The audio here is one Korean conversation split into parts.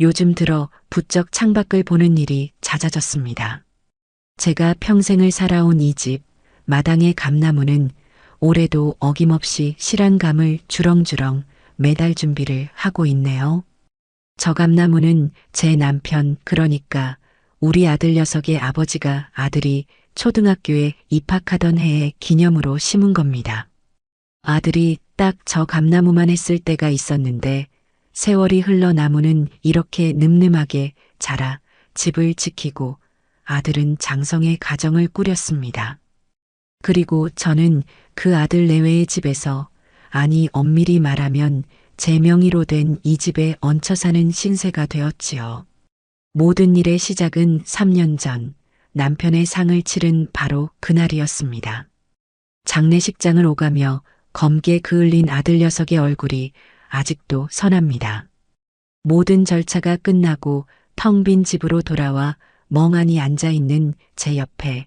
요즘 들어 부쩍 창밖을 보는 일이 잦아졌습니다. 제가 평생을 살아온 이 집, 마당의 감나무는 올해도 어김없이 실한감을 주렁주렁 매달 준비를 하고 있네요. 저 감나무는 제 남편, 그러니까 우리 아들 녀석의 아버지가 아들이 초등학교에 입학하던 해의 기념으로 심은 겁니다. 아들이 딱 저 감나무만 했을 때가 있었는데 세월이 흘러 나무는 이렇게 늠름하게 자라 집을 지키고 아들은 장성의 가정을 꾸렸습니다. 그리고 저는 그 아들 내외의 집에서, 아니 엄밀히 말하면 제 명의로 된 이 집에 얹혀 사는 신세가 되었지요. 모든 일의 시작은 3년 전 남편의 상을 치른 바로 그날이었습니다. 장례식장을 오가며 검게 그을린 아들 녀석의 얼굴이 아직도 선합니다. 모든 절차가 끝나고 텅 빈 집으로 돌아와 멍하니 앉아있는 제 옆에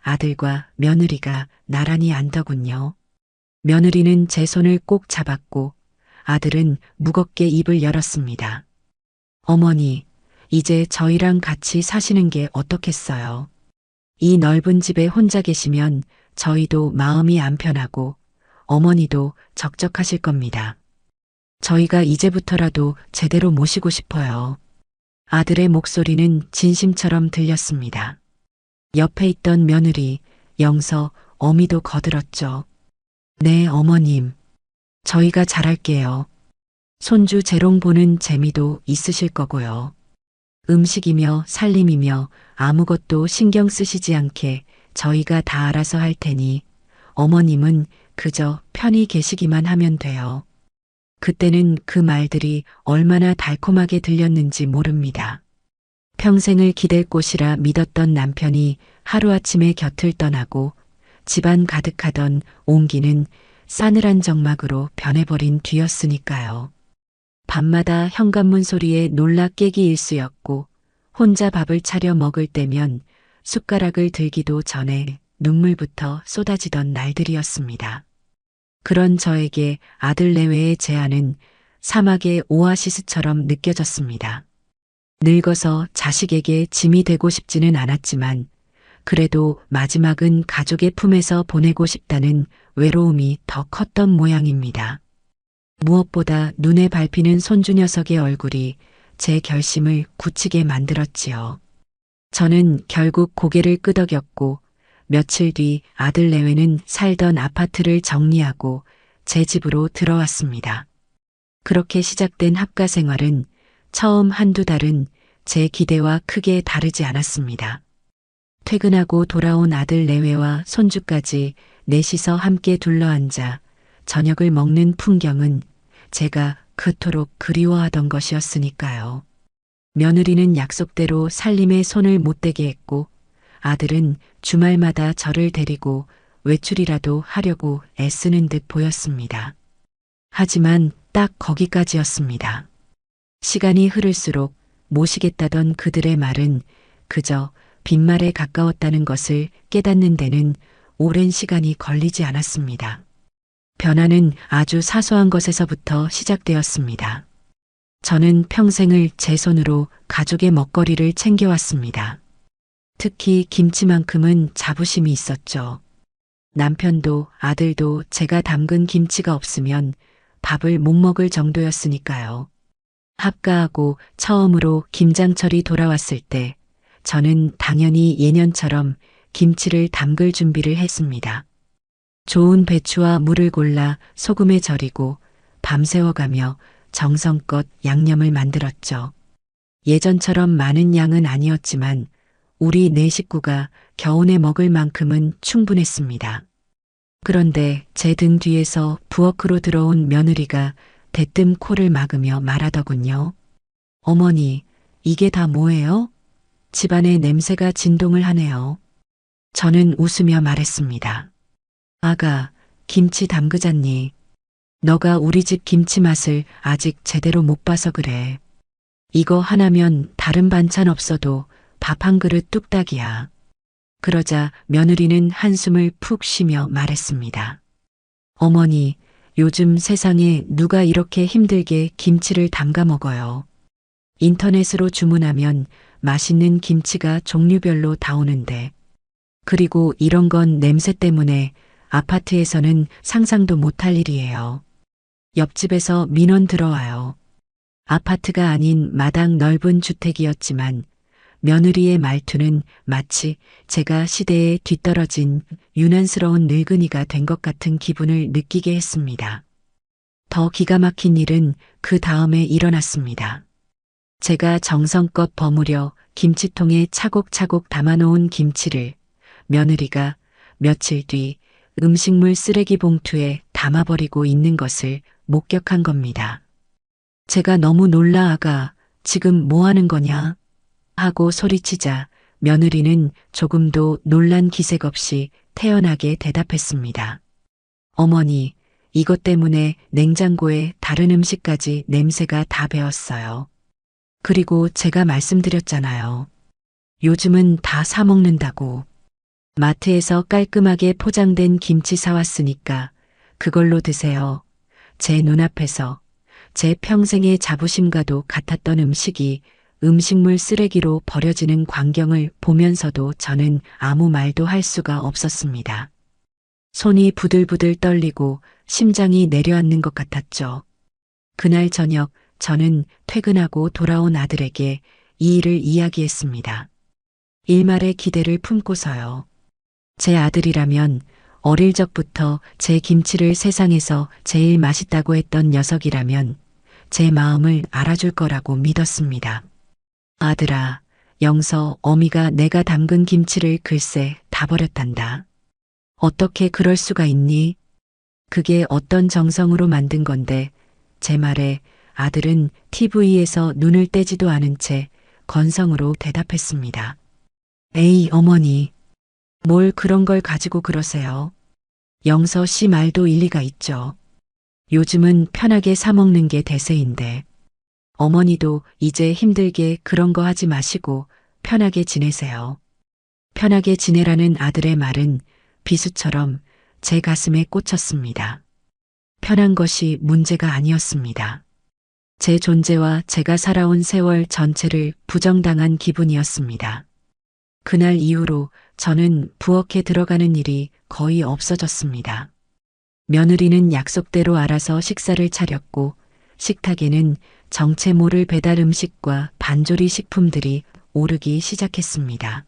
아들과 며느리가 나란히 앉더군요. 며느리는 제 손을 꼭 잡았고 아들은 무겁게 입을 열었습니다. 어머니, 이제 저희랑 같이 사시는 게 어떻겠어요? 이 넓은 집에 혼자 계시면 저희도 마음이 안 편하고 어머니도 적적하실 겁니다. 저희가 이제부터라도 제대로 모시고 싶어요. 아들의 목소리는 진심처럼 들렸습니다. 옆에 있던 며느리, 영서, 어미도 거들었죠. 네, 어머님. 저희가 잘할게요. 손주 재롱 보는 재미도 있으실 거고요. 음식이며 살림이며 아무것도 신경 쓰시지 않게 저희가 다 알아서 할 테니 어머님은 그저 편히 계시기만 하면 돼요. 그때는 그 말들이 얼마나 달콤하게 들렸는지 모릅니다. 평생을 기댈 곳이라 믿었던 남편이 하루아침에 곁을 떠나고 집안 가득하던 온기는 싸늘한 정막으로 변해버린 뒤였으니까요. 밤마다 현관문 소리에 놀라 깨기 일쑤였고 혼자 밥을 차려 먹을 때면 숟가락을 들기도 전에 눈물부터 쏟아지던 날들이었습니다. 그런 저에게 아들 내외의 제안은 사막의 오아시스처럼 느껴졌습니다. 늙어서 자식에게 짐이 되고 싶지는 않았지만 그래도 마지막은 가족의 품에서 보내고 싶다는 외로움이 더 컸던 모양입니다. 무엇보다 눈에 밟히는 손주 녀석의 얼굴이 제 결심을 굳히게 만들었지요. 저는 결국 고개를 끄덕였고 며칠 뒤 아들 내외는 살던 아파트를 정리하고 제 집으로 들어왔습니다. 그렇게 시작된 합가 생활은 처음 한두 달은 제 기대와 크게 다르지 않았습니다. 퇴근하고 돌아온 아들 내외와 손주까지 넷이서 함께 둘러앉아 저녁을 먹는 풍경은 제가 그토록 그리워하던 것이었으니까요. 며느리는 약속대로 살림에 손을 못 대게 했고 아들은 주말마다 저를 데리고 외출이라도 하려고 애쓰는 듯 보였습니다. 하지만 딱 거기까지였습니다. 시간이 흐를수록 모시겠다던 그들의 말은 그저 빈말에 가까웠다는 것을 깨닫는 데는 오랜 시간이 걸리지 않았습니다. 변화는 아주 사소한 것에서부터 시작되었습니다. 저는 평생을 제 손으로 가족의 먹거리를 챙겨왔습니다. 특히 김치만큼은 자부심이 있었죠. 남편도 아들도 제가 담근 김치가 없으면 밥을 못 먹을 정도였으니까요. 합가하고 처음으로 김장철이 돌아왔을 때 저는 당연히 예년처럼 김치를 담글 준비를 했습니다. 좋은 배추와 물을 골라 소금에 절이고 밤새워가며 정성껏 양념을 만들었죠. 예전처럼 많은 양은 아니었지만 우리 네 식구가 겨우내 먹을 만큼은 충분했습니다. 그런데 제 등 뒤에서 부엌으로 들어온 며느리가 대뜸 코를 막으며 말하더군요. 어머니, 이게 다 뭐예요? 집안에 냄새가 진동을 하네요. 저는 웃으며 말했습니다. 아가, 김치 담그잖니. 너가 우리 집 김치 맛을 아직 제대로 못 봐서 그래. 이거 하나면 다른 반찬 없어도 밥 한 그릇 뚝딱이야. 그러자 며느리는 한숨을 푹 쉬며 말했습니다. 어머니, 요즘 세상에 누가 이렇게 힘들게 김치를 담가 먹어요. 인터넷으로 주문하면 맛있는 김치가 종류별로 다 오는데, 그리고 이런 건 냄새 때문에 아파트에서는 상상도 못할 일이에요. 옆집에서 민원 들어와요. 아파트가 아닌 마당 넓은 주택이었지만 며느리의 말투는 마치 제가 시대에 뒤떨어진 유난스러운 늙은이가 된 것 같은 기분을 느끼게 했습니다. 더 기가 막힌 일은 그 다음에 일어났습니다. 제가 정성껏 버무려 김치통에 차곡차곡 담아놓은 김치를 며느리가 며칠 뒤 음식물 쓰레기 봉투에 담아버리고 있는 것을 목격한 겁니다. 제가 너무 놀라 아가, 지금 뭐 하는 거냐? 하고 소리치자 며느리는 조금도 놀란 기색 없이 태연하게 대답했습니다. 어머니, 이것 때문에 냉장고에 다른 음식까지 냄새가 다 배었어요. 그리고 제가 말씀드렸잖아요. 요즘은 다 사 먹는다고. 마트에서 깔끔하게 포장된 김치 사왔으니까 그걸로 드세요. 제 눈앞에서 제 평생의 자부심과도 같았던 음식이 음식물 쓰레기로 버려지는 광경을 보면서도 저는 아무 말도 할 수가 없었습니다. 손이 부들부들 떨리고 심장이 내려앉는 것 같았죠. 그날 저녁 저는 퇴근하고 돌아온 아들에게 이 일을 이야기했습니다. 일말의 기대를 품고서요. 제 아들이라면 어릴 적부터 제 김치를 세상에서 제일 맛있다고 했던 녀석이라면 제 마음을 알아줄 거라고 믿었습니다. 아들아, 영서 어미가 내가 담근 김치를 글쎄 다 버렸단다. 어떻게 그럴 수가 있니? 그게 어떤 정성으로 만든 건데, 제 말에 아들은 TV에서 눈을 떼지도 않은 채 건성으로 대답했습니다. 에이, 어머니. 뭘 그런 걸 가지고 그러세요? 영서 씨 말도 일리가 있죠. 요즘은 편하게 사 먹는 게 대세인데. 어머니도 이제 힘들게 그런 거 하지 마시고 편하게 지내세요. 편하게 지내라는 아들의 말은 비수처럼 제 가슴에 꽂혔습니다. 편한 것이 문제가 아니었습니다. 제 존재와 제가 살아온 세월 전체를 부정당한 기분이었습니다. 그날 이후로 저는 부엌에 들어가는 일이 거의 없어졌습니다. 며느리는 약속대로 알아서 식사를 차렸고 식탁에는 정체 모를 배달 음식과 반조리 식품들이 오르기 시작했습니다.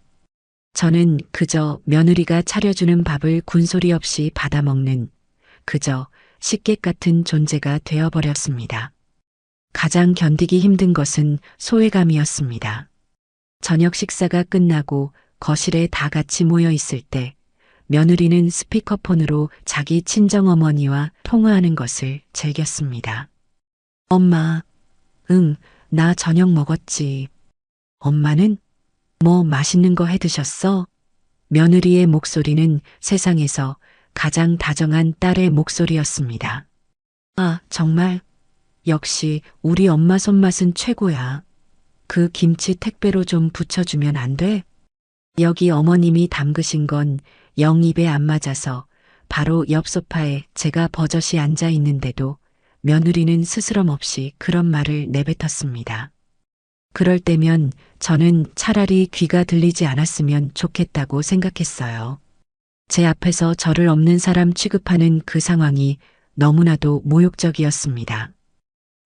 저는 그저 며느리가 차려주는 밥을 군소리 없이 받아먹는 그저 식객 같은 존재가 되어버렸습니다. 가장 견디기 힘든 것은 소외감이었습니다. 저녁 식사가 끝나고 거실에 다 같이 모여 있을 때 며느리는 스피커폰으로 자기 친정어머니와 통화하는 것을 즐겼습니다. 엄마, 응, 나 저녁 먹었지. 엄마는? 뭐 맛있는 거 해 드셨어? 며느리의 목소리는 세상에서 가장 다정한 딸의 목소리였습니다. 아, 정말? 역시 우리 엄마 손맛은 최고야. 그 김치 택배로 좀 붙여주면 안 돼? 여기 어머님이 담그신 건 영 입에 안 맞아서 바로 옆 소파에 제가 버젓이 앉아 있는데도 며느리는 스스럼 없이 그런 말을 내뱉었습니다. 그럴 때면 저는 차라리 귀가 들리지 않았으면 좋겠다고 생각했어요. 제 앞에서 저를 없는 사람 취급하는 그 상황이 너무나도 모욕적이었습니다.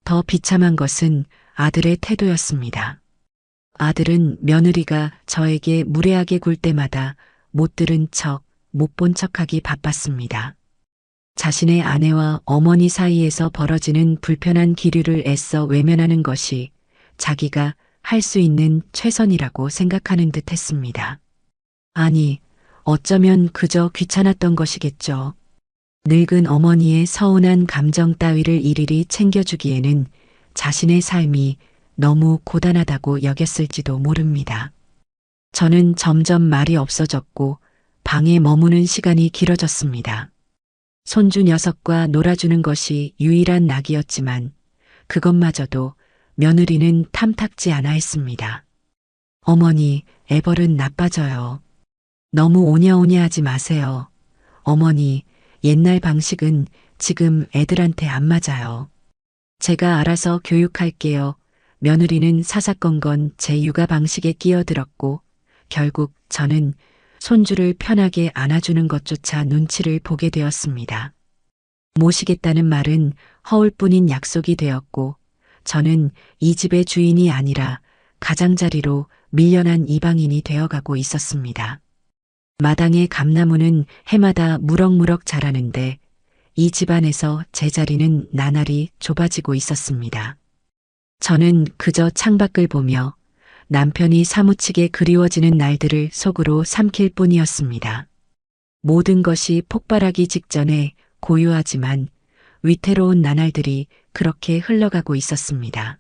더 비참한 것은 아들의 태도였습니다. 아들은 며느리가 저에게 무례하게 굴 때마다 못 들은 척, 못 본 척하기 바빴습니다. 자신의 아내와 어머니 사이에서 벌어지는 불편한 기류를 애써 외면하는 것이 자기가 할 수 있는 최선이라고 생각하는 듯 했습니다. 아니, 어쩌면 그저 귀찮았던 것이겠죠. 늙은 어머니의 서운한 감정 따위를 일일이 챙겨주기에는 자신의 삶이 너무 고단하다고 여겼을지도 모릅니다. 저는 점점 말이 없어졌고 방에 머무는 시간이 길어졌습니다. 손주 녀석과 놀아주는 것이 유일한 낙이었지만 그것마저도 며느리는 탐탁지 않아 했습니다. 어머니, 애벌은 나빠져요. 너무 오냐오냐 하지 마세요. 어머니, 옛날 방식은 지금 애들한테 안 맞아요. 제가 알아서 교육할게요. 며느리는 사사건건 제 육아 방식에 끼어들었고 결국 저는 손주를 편하게 안아주는 것조차 눈치를 보게 되었습니다. 모시겠다는 말은 허울뿐인 약속이 되었고 저는 이 집의 주인이 아니라 가장자리로 밀려난 이방인이 되어가고 있었습니다. 마당의 감나무는 해마다 무럭무럭 자라는데 이 집안에서 제 자리는 나날이 좁아지고 있었습니다. 저는 그저 창밖을 보며 남편이 사무치게 그리워지는 날들을 속으로 삼킬 뿐이었습니다. 모든 것이 폭발하기 직전에 고요하지만 위태로운 나날들이 그렇게 흘러가고 있었습니다.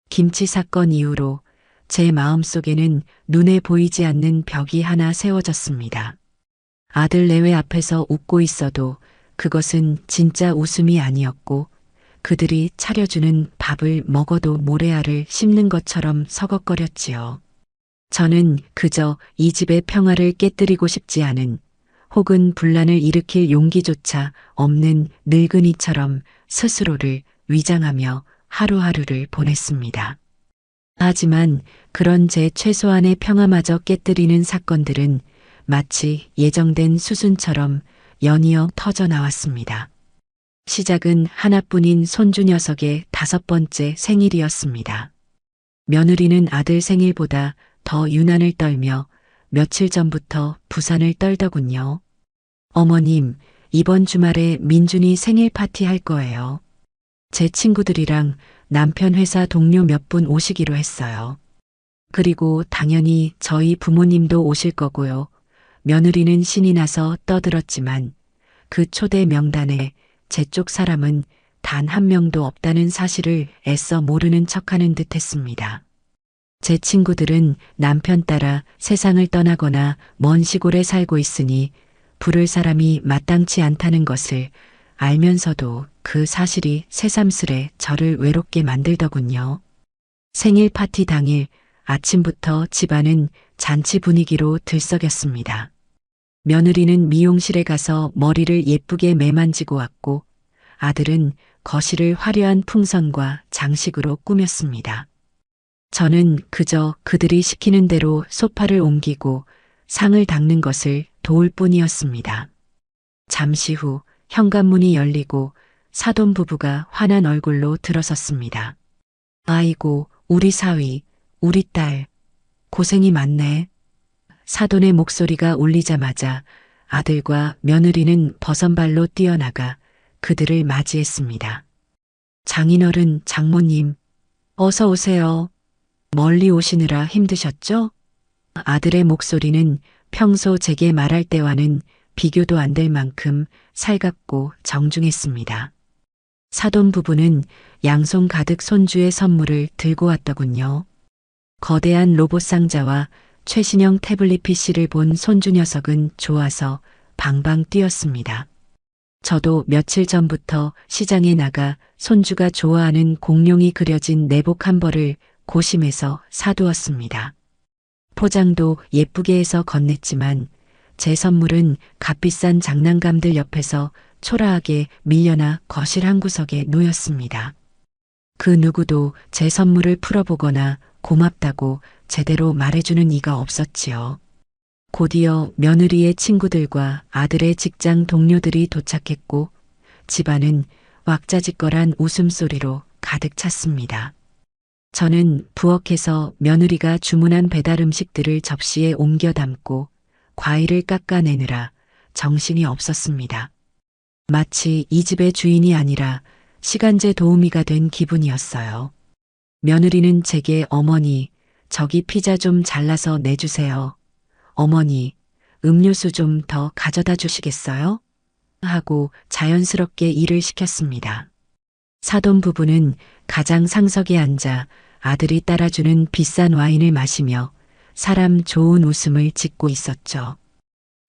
김치 사건 이후로 제 마음속에는 눈에 보이지 않는 벽이 하나 세워졌습니다. 아들 내외 앞에서 웃고 있어도 그것은 진짜 웃음이 아니었고 그들이 차려주는 밥을 먹어도 모래알을 씹는 것처럼 서걱거렸지요. 저는 그저 이 집의 평화를 깨뜨리고 싶지 않은 혹은 분란을 일으킬 용기조차 없는 늙은이처럼 스스로를 위장하며 하루하루를 보냈습니다. 하지만 그런 제 최소한의 평화마저 깨뜨리는 사건들은 마치 예정된 수순처럼 연이어 터져 나왔습니다. 시작은 하나뿐인 손주 녀석의 5번째 생일이었습니다. 며느리는 아들 생일보다 더 유난을 떨며 며칠 전부터 부산을 떨더군요. 어머님, 이번 주말에 민준이 생일 파티 할 거예요. 제 친구들이랑 남편 회사 동료 몇 분 오시기로 했어요. 그리고 당연히 저희 부모님도 오실 거고요. 며느리는 신이 나서 떠들었지만 그 초대 명단에 제 쪽 사람은 단 한 명도 없다는 사실을 애써 모르는 척하는 듯 했습니다. 제 친구들은 남편 따라 세상을 떠나거나 먼 시골에 살고 있으니 부를 사람이 마땅치 않다는 것을 알면서도 그 사실이 새삼스레 저를 외롭게 만들더군요. 생일 파티 당일 아침부터 집안은 잔치 분위기로 들썩였습니다. 며느리는 미용실에 가서 머리를 예쁘게 매만지고 왔고 아들은 거실을 화려한 풍선과 장식으로 꾸몄습니다. 저는 그저 그들이 시키는 대로 소파를 옮기고 상을 닦는 것을 도울 뿐이었습니다. 잠시 후 현관문이 열리고 사돈 부부가 환한 얼굴로 들어섰습니다. 아이고, 우리 사위, 우리 딸, 고생이 많네. 사돈의 목소리가 울리자마자 아들과 며느리는 버선발로 뛰어나가 그들을 맞이했습니다. 장인어른, 장모님, 어서 오세요. 멀리 오시느라 힘드셨죠? 아들의 목소리는 평소 제게 말할 때와는 비교도 안 될 만큼 살갑고 정중했습니다. 사돈 부부는 양손 가득 손주의 선물을 들고 왔더군요. 거대한 로봇 상자와 최신형 태블릿 PC를 본 손주 녀석은 좋아서 방방 뛰었습니다. 저도 며칠 전부터 시장에 나가 손주가 좋아하는 공룡이 그려진 내복 한 벌을 고심해서 사두었습니다. 포장도 예쁘게 해서 건넸지만 제 선물은 값비싼 장난감들 옆에서 초라하게 밀려나 거실 한 구석에 놓였습니다. 그 누구도 제 선물을 풀어보거나 고맙다고 제대로 말해주는 이가 없었지요. 곧이어 며느리의 친구들과 아들의 직장 동료들이 도착했고 집안은 왁자지껄한 웃음소리로 가득 찼습니다. 저는 부엌에서 며느리가 주문한 배달 음식들을 접시에 옮겨 담고 과일을 깎아내느라 정신이 없었습니다. 마치 이 집의 주인이 아니라 시간제 도우미가 된 기분이었어요. 며느리는 제게 어머니, 저기 피자 좀 잘라서 내주세요. 어머니, 음료수 좀 더 가져다 주시겠어요? 하고 자연스럽게 일을 시켰습니다. 사돈 부부는 가장 상석에 앉아 아들이 따라주는 비싼 와인을 마시며 사람 좋은 웃음을 짓고 있었죠.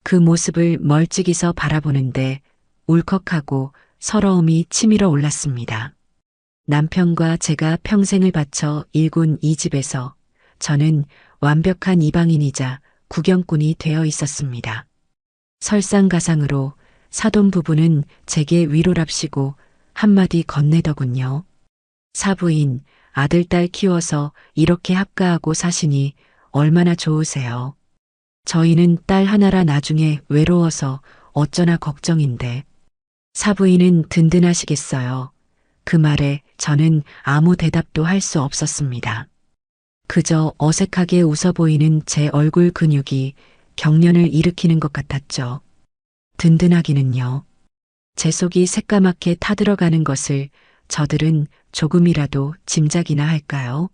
그 모습을 멀찍이서 바라보는데 울컥하고 서러움이 치밀어 올랐습니다. 남편과 제가 평생을 바쳐 일군 이 집에서 저는 완벽한 이방인이자 구경꾼이 되어 있었습니다. 설상가상으로 사돈 부부는 제게 위로랍시고 한마디 건네더군요. 사부인, 아들, 딸 키워서 이렇게 합가하고 사시니 얼마나 좋으세요. 저희는 딸 하나라 나중에 외로워서 어쩌나 걱정인데. 사부인은 든든하시겠어요. 그 말에 저는 아무 대답도 할 수 없었습니다. 그저 어색하게 웃어 보이는 제 얼굴 근육이 경련을 일으키는 것 같았죠. 든든하기는요. 제 속이 새까맣게 타들어가는 것을 저들은 조금이라도 짐작이나 할까요?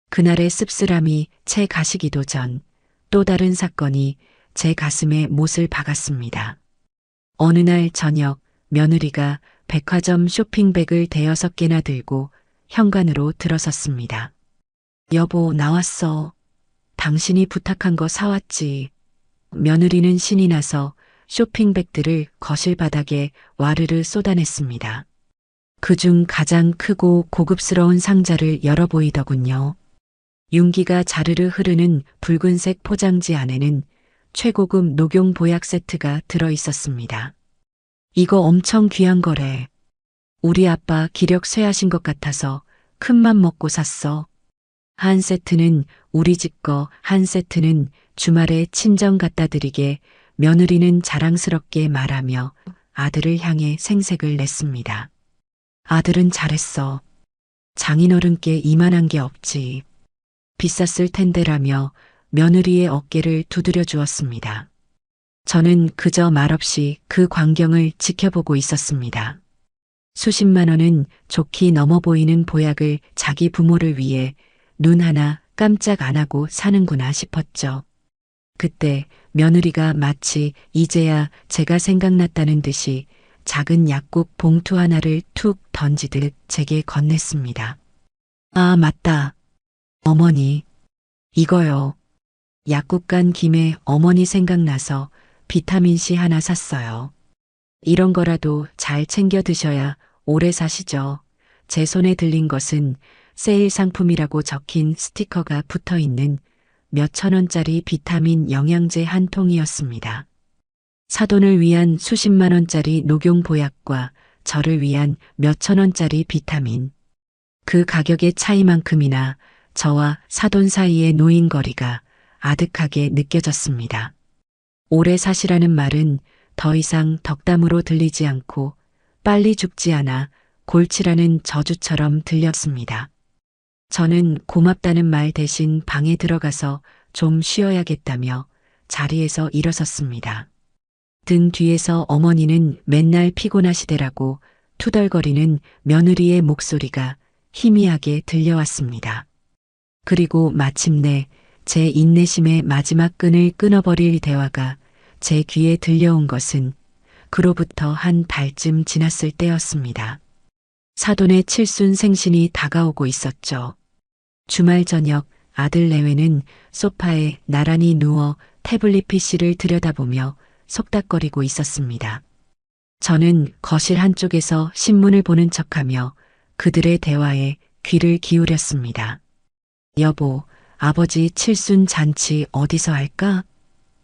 그날의 씁쓸함이 채 가시기도 전 또 다른 사건이 제 가슴에 못을 박았습니다. 어느 날 저녁 며느리가 백화점 쇼핑백을 대여섯 개나 들고 현관으로 들어섰습니다. 여보, 나왔어. 당신이 부탁한 거 사왔지. 며느리는 신이 나서 쇼핑백들을 거실 바닥에 와르르 쏟아냈습니다. 그중 가장 크고 고급스러운 상자를 열어 보이더군요. 윤기가 자르르 흐르는 붉은색 포장지 안에는 최고급 녹용 보약 세트가 들어 있었습니다. 이거 엄청 귀한 거래. 우리 아빠 기력 쇠하신 것 같아서 큰맘 먹고 샀어. 한 세트는 우리 집 거, 한 세트는 주말에 친정 갖다 드리게 며느리는 자랑스럽게 말하며 아들을 향해 생색을 냈습니다. 아들은 잘했어. 장인어른께 이만한 게 없지. 비쌌을 텐데라며 며느리의 어깨를 두드려 주었습니다. 저는 그저 말없이 그 광경을 지켜보고 있었습니다. 수십만 원은 좋게 넘어 보이는 보약을 자기 부모를 위해 눈 하나 깜짝 안 하고 사는구나 싶었죠. 그때 며느리가 마치 이제야 제가 생각났다는 듯이 작은 약국 봉투 하나를 툭 던지듯 제게 건넸습니다. 아, 맞다. 어머니, 이거요. 약국 간 김에 어머니 생각나서 비타민C 하나 샀어요. 이런 거라도 잘 챙겨 드셔야 오래 사시죠. 제 손에 들린 것은 세일 상품이라고 적힌 스티커가 붙어 있는 몇천 원짜리 비타민 영양제 한 통이었습니다. 사돈을 위한 수십만 원짜리 녹용 보약과 저를 위한 몇천 원짜리 비타민. 그 가격의 차이만큼이나 저와 사돈 사이의 노인거리가 아득하게 느껴졌습니다. 오래 사시라는 말은 더 이상 덕담으로 들리지 않고 빨리 죽지 않아 골치라는 저주처럼 들렸습니다. 저는 고맙다는 말 대신 방에 들어가서 좀 쉬어야겠다며 자리에서 일어섰습니다. 등 뒤에서 어머니는 맨날 피곤하시대라고 투덜거리는 며느리의 목소리가 희미하게 들려왔습니다. 그리고 마침내 제 인내심의 마지막 끈을 끊어버릴 대화가 제 귀에 들려온 것은 그로부터 한 달쯤 지났을 때였습니다. 사돈의 칠순 생신이 다가오고 있었죠. 주말 저녁 아들 내외는 소파에 나란히 누워 태블릿 PC를 들여다보며 속닥거리고 있었습니다. 저는 거실 한쪽에서 신문을 보는 척하며 그들의 대화에 귀를 기울였습니다. 여보, 아버지 칠순 잔치 어디서 할까?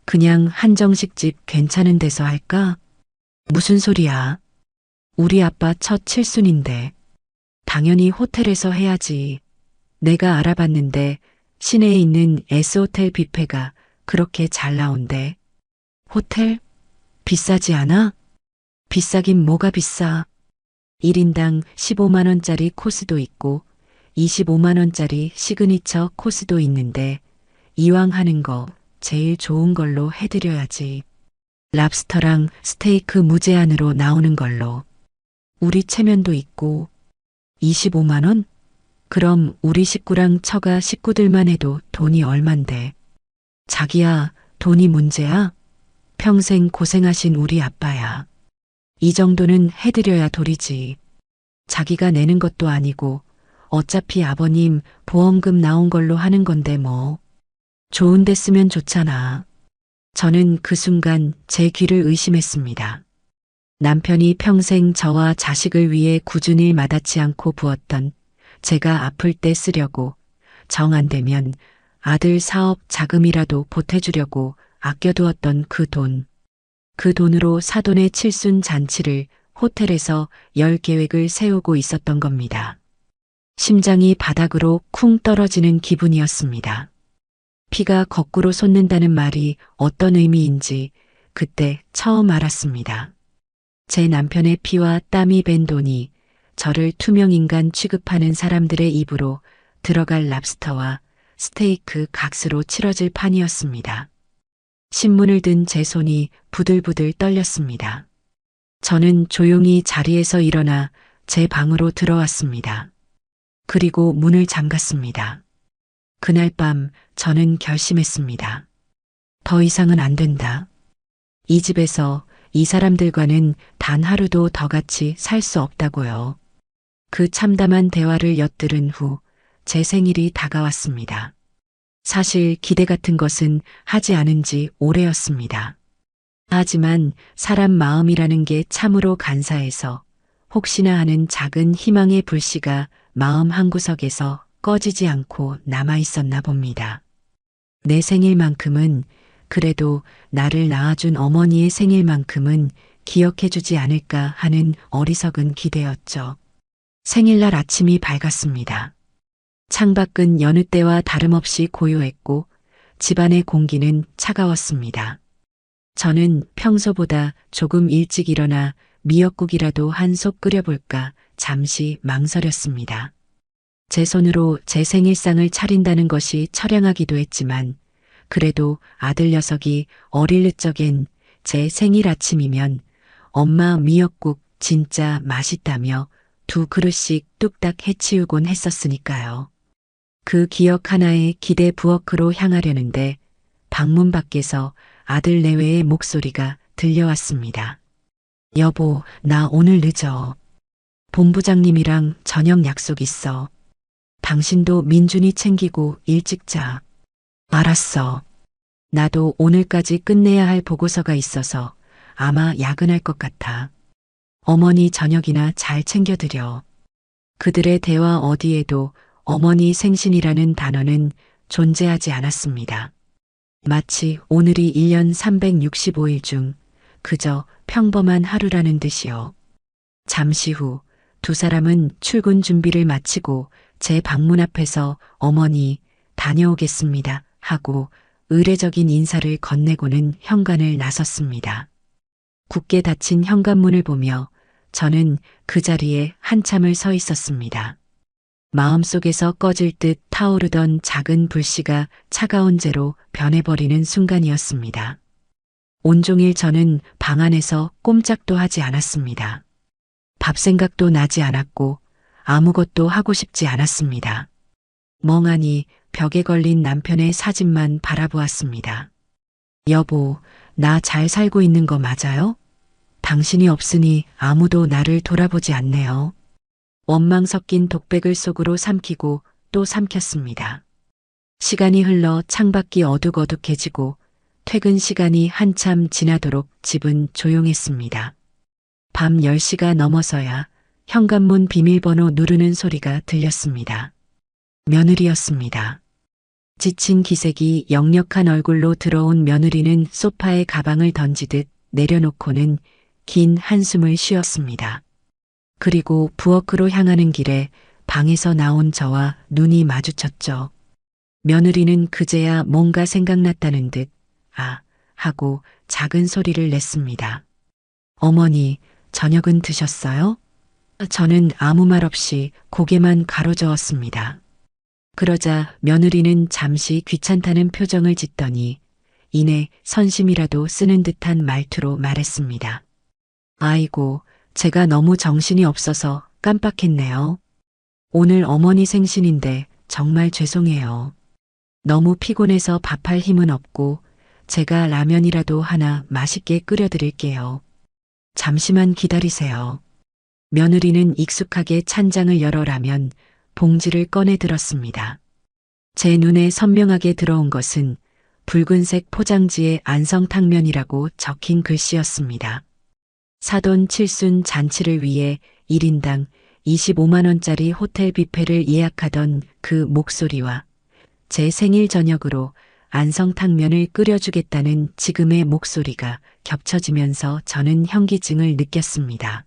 그냥 한정식집 괜찮은 데서 할까? 무슨 소리야? 우리 아빠 첫 칠순인데. 당연히 호텔에서 해야지. 내가 알아봤는데 시내에 있는 S호텔 뷔페가 그렇게 잘 나온대. 호텔? 비싸지 않아? 비싸긴 뭐가 비싸. 1인당 15만 원짜리 코스도 있고 25만 원짜리 시그니처 코스도 있는데 이왕 하는 거 제일 좋은 걸로 해드려야지. 랍스터랑 스테이크 무제한으로 나오는 걸로. 우리 체면도 있고. 25만 원? 그럼 우리 식구랑 처가 식구들만 해도 돈이 얼만데. 자기야, 돈이 문제야? 평생 고생하신 우리 아빠야. 이 정도는 해드려야 도리지. 자기가 내는 것도 아니고 어차피 아버님 보험금 나온 걸로 하는 건데 뭐. 좋은 데 쓰면 좋잖아. 저는 그 순간 제 귀를 의심했습니다. 남편이 평생 저와 자식을 위해 꾸준히 마다치 않고 부었던 제가 아플 때 쓰려고 정 안 되면 아들 사업 자금이라도 보태주려고 아껴두었던 그 돈. 그 돈으로 사돈의 칠순 잔치를 호텔에서 열 계획을 세우고 있었던 겁니다. 심장이 바닥으로 쿵 떨어지는 기분이었습니다. 피가 거꾸로 솟는다는 말이 어떤 의미인지 그때 처음 알았습니다. 제 남편의 피와 땀이 밴 돈이 저를 투명인간 취급하는 사람들의 입으로 들어갈 랍스터와 스테이크 값으로 치러질 판이었습니다. 신문을 든 제 손이 부들부들 떨렸습니다. 저는 조용히 자리에서 일어나 제 방으로 들어왔습니다. 그리고 문을 잠갔습니다. 그날 밤 저는 결심했습니다. 더 이상은 안 된다. 이 집에서 이 사람들과는 단 하루도 더 같이 살 수 없다고요. 그 참담한 대화를 엿들은 후 제 생일이 다가왔습니다. 사실 기대 같은 것은 하지 않은 지 오래였습니다. 하지만 사람 마음이라는 게 참으로 간사해서 혹시나 하는 작은 희망의 불씨가 마음 한구석에서 꺼지지 않고 남아 있었나 봅니다. 내 생일만큼은, 그래도 나를 낳아준 어머니의 생일만큼은 기억해주지 않을까 하는 어리석은 기대였죠. 생일날 아침이 밝았습니다. 창밖은 여느 때와 다름없이 고요했고 집안의 공기는 차가웠습니다. 저는 평소보다 조금 일찍 일어나 미역국이라도 한 솥 끓여볼까 잠시 망설였습니다. 제 손으로 제 생일상을 차린다는 것이 처량하기도 했지만 그래도 아들 녀석이 어릴 적엔 제 생일 아침이면 엄마 미역국 진짜 맛있다며 2그릇씩 뚝딱 해치우곤 했었으니까요. 그 기억 하나에 기대 부엌으로 향하려는데 방문 밖에서 아들 내외의 목소리가 들려왔습니다. 여보, 나 오늘 늦어. 본부장님이랑 저녁 약속 있어. 당신도 민준이 챙기고 일찍 자. 알았어. 나도 오늘까지 끝내야 할 보고서가 있어서 아마 야근할 것 같아. 어머니 저녁이나 잘 챙겨드려. 그들의 대화 어디에도 어머니 생신이라는 단어는 존재하지 않았습니다. 마치 오늘이 1년 365일 중 그저 평범한 하루라는 듯이요. 잠시 후 두 사람은 출근 준비를 마치고 제 방문 앞에서 어머니 다녀오겠습니다 하고 의례적인 인사를 건네고는 현관을 나섰습니다. 굳게 닫힌 현관문을 보며 저는 그 자리에 한참을 서 있었습니다. 마음속에서 꺼질 듯 타오르던 작은 불씨가 차가운 재로 변해버리는 순간이었습니다. 온종일 저는 방 안에서 꼼짝도 하지 않았습니다. 밥 생각도 나지 않았고 아무것도 하고 싶지 않았습니다. 멍하니 벽에 걸린 남편의 사진만 바라보았습니다. 여보, 나 잘 살고 있는 거 맞아요? 당신이 없으니 아무도 나를 돌아보지 않네요. 원망 섞인 독백을 속으로 삼키고 또 삼켰습니다. 시간이 흘러 창밖이 어둑어둑해지고 퇴근 시간이 한참 지나도록 집은 조용했습니다. 밤 10시가 넘어서야 현관문 비밀번호 누르는 소리가 들렸습니다. 며느리였습니다. 지친 기색이 역력한 얼굴로 들어온 며느리는 소파에 가방을 던지듯 내려놓고는 긴 한숨을 쉬었습니다. 그리고 부엌으로 향하는 길에 방에서 나온 저와 눈이 마주쳤죠. 며느리는 그제야 뭔가 생각났다는 듯 아 하고 작은 소리를 냈습니다. 어머니, 저녁은 드셨어요? 저는 아무 말 없이 고개만 가로저었습니다. 그러자 며느리는 잠시 귀찮다는 표정을 짓더니 이내 선심이라도 쓰는 듯한 말투로 말했습니다. 아이고, 제가 너무 정신이 없어서 깜빡했네요. 오늘 어머니 생신인데 정말 죄송해요. 너무 피곤해서 밥할 힘은 없고 제가 라면이라도 하나 맛있게 끓여드릴게요. 잠시만 기다리세요. 며느리는 익숙하게 찬장을 열어 라면 봉지를 꺼내 들었습니다. 제 눈에 선명하게 들어온 것은 붉은색 포장지에 안성탕면이라고 적힌 글씨였습니다. 사돈 칠순 잔치를 위해 1인당 25만 원짜리 호텔 뷔페를 예약하던 그 목소리와 제 생일 저녁으로 안성탕면을 끓여주겠다는 지금의 목소리가 겹쳐지면서 저는 현기증을 느꼈습니다.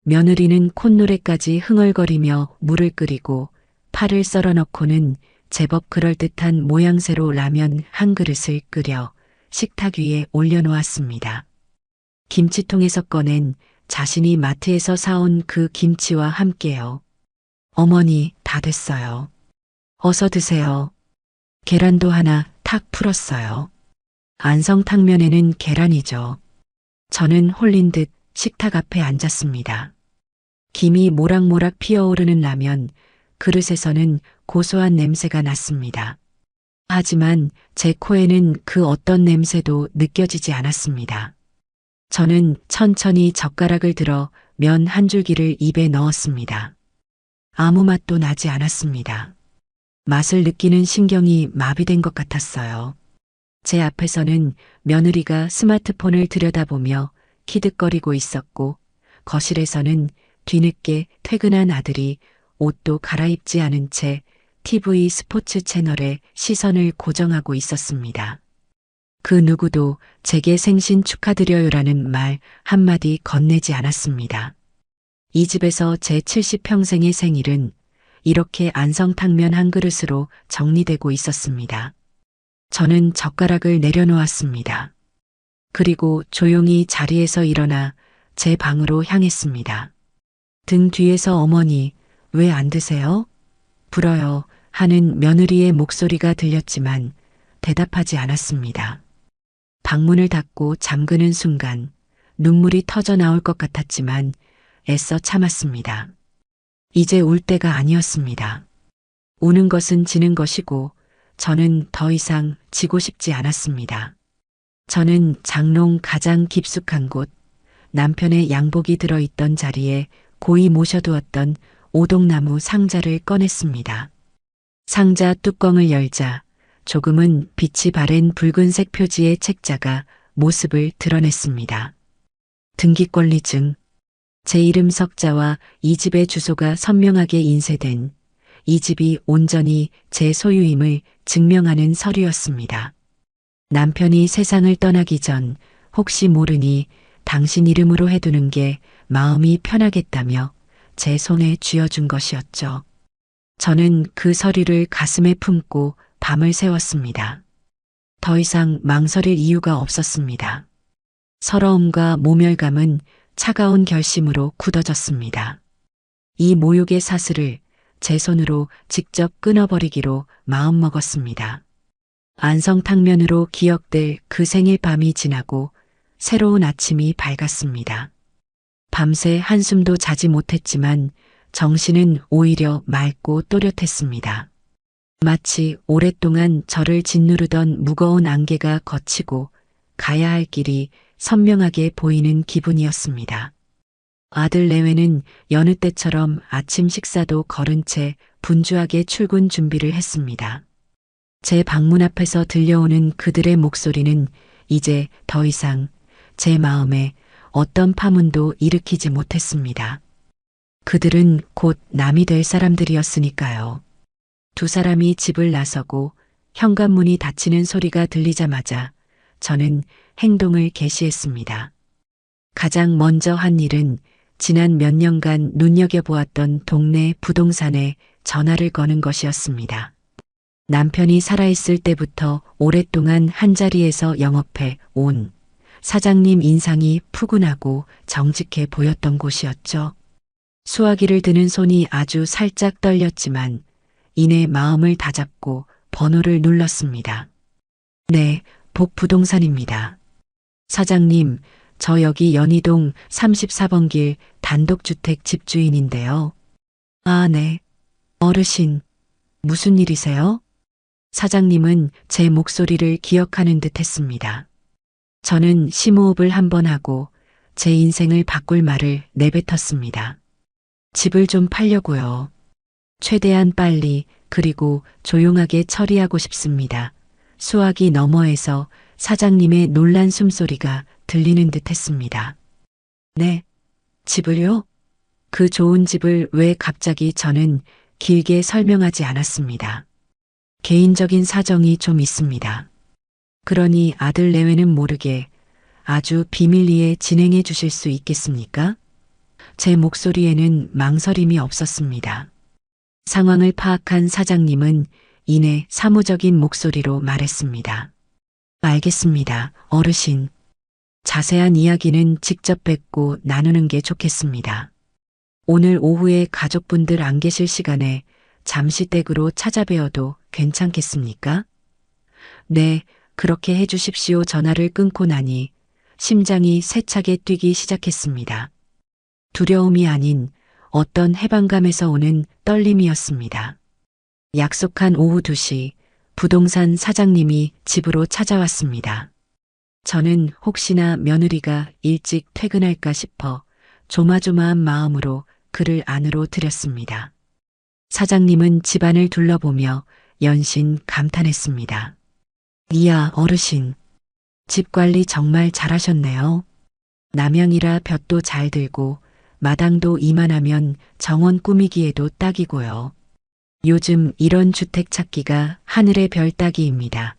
며느리는 콧노래까지 흥얼거리며 물을 끓이고 파를 썰어 넣고는 제법 그럴듯한 모양새로 라면 한 그릇을 끓여 식탁 위에 올려놓았습니다. 김치통에서 꺼낸 자신이 마트에서 사온 그 김치와 함께요. 어머니, 다 됐어요. 어서 드세요. 계란도 하나 탁 풀었어요. 안성탕면에는 계란이죠. 저는 홀린 듯 식탁 앞에 앉았습니다. 김이 모락모락 피어오르는 라면, 그릇에서는 고소한 냄새가 났습니다. 하지만 제 코에는 그 어떤 냄새도 느껴지지 않았습니다. 저는 천천히 젓가락을 들어 면 한 줄기를 입에 넣었습니다. 아무 맛도 나지 않았습니다. 맛을 느끼는 신경이 마비된 것 같았어요. 제 앞에서는 며느리가 스마트폰을 들여다보며 키득거리고 있었고, 거실에서는 뒤늦게 퇴근한 아들이 옷도 갈아입지 않은 채 TV 스포츠 채널에 시선을 고정하고 있었습니다. 그 누구도 제게 생신 축하드려요라는 말 한마디 건네지 않았습니다. 이 집에서 제 70평생의 생일은 이렇게 안성탕면 한 그릇으로 정리되고 있었습니다. 저는 젓가락을 내려놓았습니다. 그리고 조용히 자리에서 일어나 제 방으로 향했습니다. 등 뒤에서 어머니, 왜 안 드세요? 불어요 하는 며느리의 목소리가 들렸지만 대답하지 않았습니다. 방문을 닫고 잠그는 순간 눈물이 터져 나올 것 같았지만 애써 참았습니다. 이제 울 때가 아니었습니다. 우는 것은 지는 것이고 저는 더 이상 지고 싶지 않았습니다. 저는 장롱 가장 깊숙한 곳, 남편의 양복이 들어있던 자리에 고이 모셔두었던 오동나무 상자를 꺼냈습니다. 상자 뚜껑을 열자 조금은 빛이 바랜 붉은색 표지의 책자가 모습을 드러냈습니다. 등기권리증, 제 이름 석자와 이 집의 주소가 선명하게 인쇄된 이 집이 온전히 제 소유임을 증명하는 서류였습니다. 남편이 세상을 떠나기 전 혹시 모르니 당신 이름으로 해두는 게 마음이 편하겠다며 제 손에 쥐어준 것이었죠. 저는 그 서류를 가슴에 품고 밤을 새웠습니다. 더 이상 망설일 이유가 없었습니다. 서러움과 모멸감은 차가운 결심으로 굳어졌습니다. 이 모욕의 사슬을 제 손으로 직접 끊어버리기로 마음먹었습니다. 안성탕면으로 기억될 그 생일 밤이 지나고 새로운 아침이 밝았습니다. 밤새 한숨도 자지 못했지만 정신은 오히려 맑고 또렷했습니다. 마치 오랫동안 저를 짓누르던 무거운 안개가 걷히고 가야 할 길이 선명하게 보이는 기분이었습니다. 아들 내외는 여느 때처럼 아침 식사도 거른 채 분주하게 출근 준비를 했습니다. 제 방문 앞에서 들려오는 그들의 목소리는 이제 더 이상 제 마음에 어떤 파문도 일으키지 못했습니다. 그들은 곧 남이 될 사람들이었으니까요. 두 사람이 집을 나서고 현관문이 닫히는 소리가 들리자마자 저는 행동을 개시했습니다. 가장 먼저 한 일은 지난 몇 년간 눈여겨보았던 동네 부동산에 전화를 거는 것이었습니다. 남편이 살아있을 때부터 오랫동안 한자리에서 영업해 온 사장님 인상이 푸근하고 정직해 보였던 곳이었죠. 수화기를 드는 손이 아주 살짝 떨렸지만 이내 마음을 다잡고 번호를 눌렀습니다. 네, 복부동산입니다. 사장님, 저 여기 연희동 34번 길 단독주택 집주인인데요. 아, 네. 어르신, 무슨 일이세요? 사장님은 제 목소리를 기억하는 듯 했습니다. 저는 심호흡을 한번 하고 제 인생을 바꿀 말을 내뱉었습니다. 집을 좀 팔려고요. 최대한 빨리 그리고 조용하게 처리하고 싶습니다. 수화기 너머에서 사장님의 놀란 숨소리가 들리는 듯 했습니다. 네, 집을요? 그 좋은 집을 왜 갑자기 저는 길게 설명하지 않았습니다. 개인적인 사정이 좀 있습니다. 그러니 아들 내외는 모르게 아주 비밀리에 진행해 주실 수 있겠습니까? 제 목소리에는 망설임이 없었습니다. 상황을 파악한 사장님은 이내 사무적인 목소리로 말했습니다. 알겠습니다, 어르신. 자세한 이야기는 직접 뵙고 나누는 게 좋겠습니다. 오늘 오후에 가족분들 안 계실 시간에 잠시 댁으로 찾아뵈어도 괜찮겠습니까? 네, 그렇게 해주십시오. 전화를 끊고 나니 심장이 세차게 뛰기 시작했습니다. 두려움이 아닌 어떤 해방감에서 오는 떨림이었습니다. 약속한 오후 2시 부동산 사장님이 집으로 찾아왔습니다. 저는 혹시나 며느리가 일찍 퇴근할까 싶어 조마조마한 마음으로 그를 안으로 들였습니다. 사장님은 집안을 둘러보며 연신 감탄했습니다. 이야, 어르신. 집 관리 정말 잘하셨네요. 남양이라 볕도 잘 들고 마당도 이만하면 정원 꾸미기에도 딱이고요. 요즘 이런 주택 찾기가 하늘의 별 따기입니다.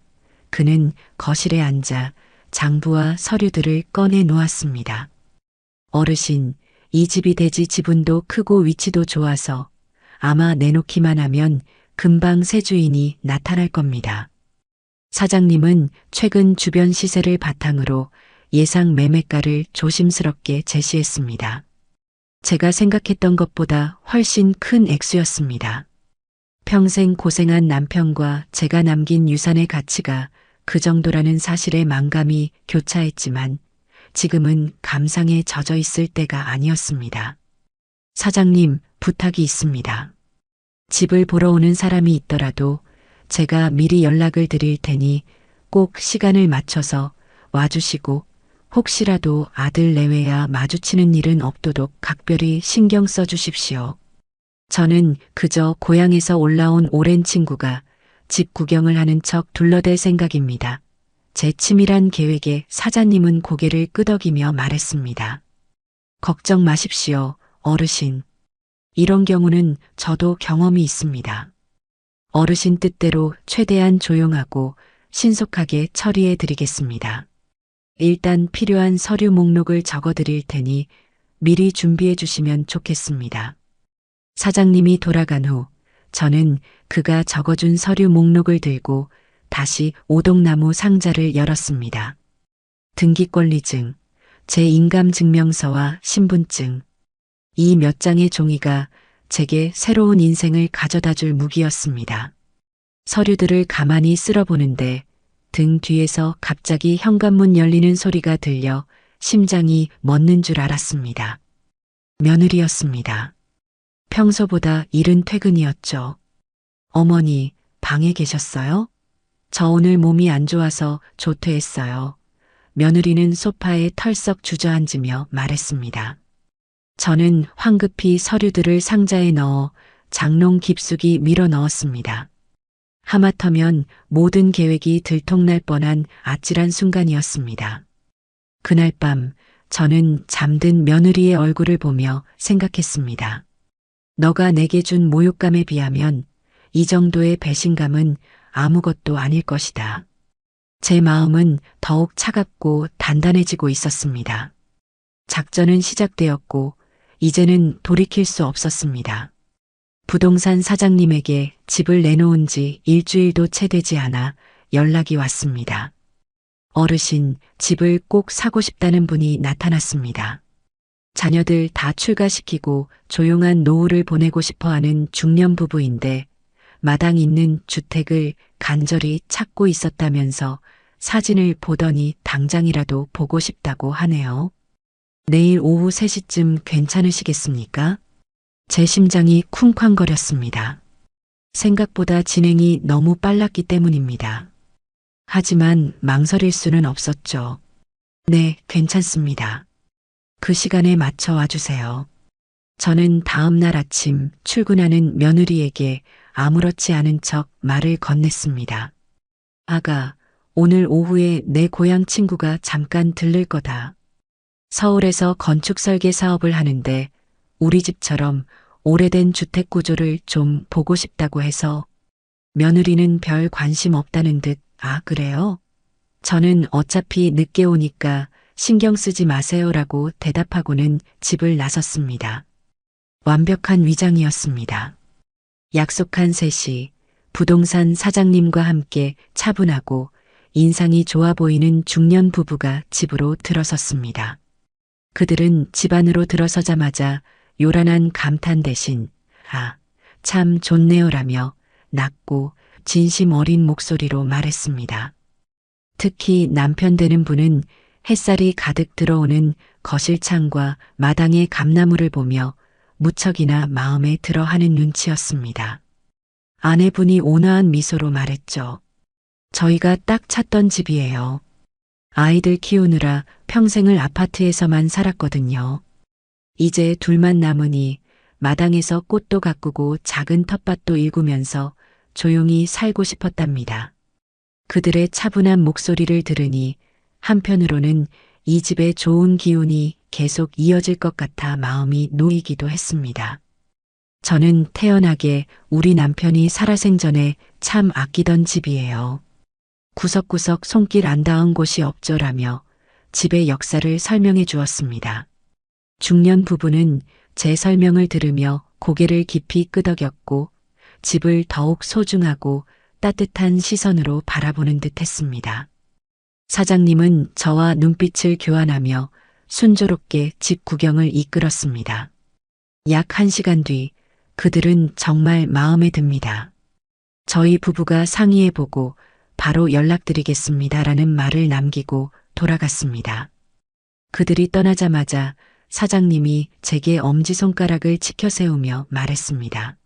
그는 거실에 앉아 장부와 서류들을 꺼내 놓았습니다. 어르신, 이 집이 대지 지분도 크고 위치도 좋아서 아마 내놓기만 하면 금방 새 주인이 나타날 겁니다. 사장님은 최근 주변 시세를 바탕으로 예상 매매가를 조심스럽게 제시했습니다. 제가 생각했던 것보다 훨씬 큰 액수였습니다. 평생 고생한 남편과 제가 남긴 유산의 가치가 그 정도라는 사실에 만감이 교차했지만 지금은 감상에 젖어 있을 때가 아니었습니다. 사장님, 부탁이 있습니다. 집을 보러 오는 사람이 있더라도 제가 미리 연락을 드릴 테니 꼭 시간을 맞춰서 와주시고 혹시라도 아들 내외야 마주치는 일은 없도록 각별히 신경 써 주십시오. 저는 그저 고향에서 올라온 오랜 친구가 집 구경을 하는 척 둘러댈 생각입니다. 제 치밀한 계획에 사장님은 고개를 끄덕이며 말했습니다. 걱정 마십시오, 어르신. 이런 경우는 저도 경험이 있습니다. 어르신 뜻대로 최대한 조용하고 신속하게 처리해 드리겠습니다. 일단 필요한 서류 목록을 적어 드릴 테니 미리 준비해 주시면 좋겠습니다. 사장님이 돌아간 후 저는 그가 적어준 서류 목록을 들고 다시 오동나무 상자를 열었습니다. 등기권리증, 제 인감증명서와 신분증. 이 몇 장의 종이가 제게 새로운 인생을 가져다 줄 무기였습니다. 서류들을 가만히 쓸어보는데 등 뒤에서 갑자기 현관문 열리는 소리가 들려 심장이 멎는 줄 알았습니다. 며느리였습니다. 평소보다 이른 퇴근이었죠. 어머니, 방에 계셨어요? 저 오늘 몸이 안 좋아서 조퇴했어요. 며느리는 소파에 털썩 주저앉으며 말했습니다. 저는 황급히 서류들을 상자에 넣어 장롱 깊숙이 밀어 넣었습니다. 하마터면 모든 계획이 들통날 뻔한 아찔한 순간이었습니다. 그날 밤 저는 잠든 며느리의 얼굴을 보며 생각했습니다. 너가 내게 준 모욕감에 비하면 이 정도의 배신감은 아무것도 아닐 것이다. 제 마음은 더욱 차갑고 단단해지고 있었습니다. 작전은 시작되었고 이제는 돌이킬 수 없었습니다. 부동산 사장님에게 집을 내놓은 지 일주일도 채 되지 않아 연락이 왔습니다. 어르신, 집을 꼭 사고 싶다는 분이 나타났습니다. 자녀들 다 출가시키고 조용한 노후를 보내고 싶어하는 중년 부부인데 마당 있는 주택을 간절히 찾고 있었다면서 사진을 보더니 당장이라도 보고 싶다고 하네요. 내일 오후 3시쯤 괜찮으시겠습니까? 제 심장이 쿵쾅거렸습니다. 생각보다 진행이 너무 빨랐기 때문입니다. 하지만 망설일 수는 없었죠. 네, 괜찮습니다. 그 시간에 맞춰 와주세요. 저는 다음 날 아침 출근하는 며느리에게 아무렇지 않은 척 말을 건넸습니다. 아가, 오늘 오후에 내 고향 친구가 잠깐 들를 거다. 서울에서 건축 설계 사업을 하는데 우리 집처럼 오래된 주택 구조를 좀 보고 싶다고 해서. 며느리는 별 관심 없다는 듯, 아, 그래요? 저는 어차피 늦게 오니까 신경 쓰지 마세요라고 대답하고는 집을 나섰습니다. 완벽한 위장이었습니다. 약속한 3시 부동산 사장님과 함께 차분하고 인상이 좋아 보이는 중년 부부가 집으로 들어섰습니다. 그들은 집 안으로 들어서자마자 요란한 감탄 대신 "아, 참 좋네요라며 낮고 진심 어린 목소리로 말했습니다. 특히 남편 되는 분은 햇살이 가득 들어오는 거실 창과 마당의 감나무를 보며 무척이나 마음에 들어 하는 눈치였습니다. 아내분이 온화한 미소로 말했죠. 저희가 딱 찾던 집이에요. 아이들 키우느라 평생을 아파트에서만 살았거든요. 이제 둘만 남으니 마당에서 꽃도 가꾸고 작은 텃밭도 일구면서 조용히 살고 싶었답니다. 그들의 차분한 목소리를 들으니 한편으로는 이 집의 좋은 기운이 계속 이어질 것 같아 마음이 놓이기도 했습니다. 저는 태연하게 우리 남편이 살아생전에 참 아끼던 집이에요. 구석구석 손길 안 닿은 곳이 없죠라며 집의 역사를 설명해 주었습니다. 중년 부부는 제 설명을 들으며 고개를 깊이 끄덕였고 집을 더욱 소중하고 따뜻한 시선으로 바라보는 듯 했습니다. 사장님은 저와 눈빛을 교환하며 순조롭게 집 구경을 이끌었습니다. 약 1시간 뒤 그들은 정말 마음에 듭니다. 저희 부부가 상의해보고 바로 연락드리겠습니다라는 말을 남기고 돌아갔습니다. 그들이 떠나자마자 사장님이 제게 엄지손가락을 치켜 세우며 말했습니다.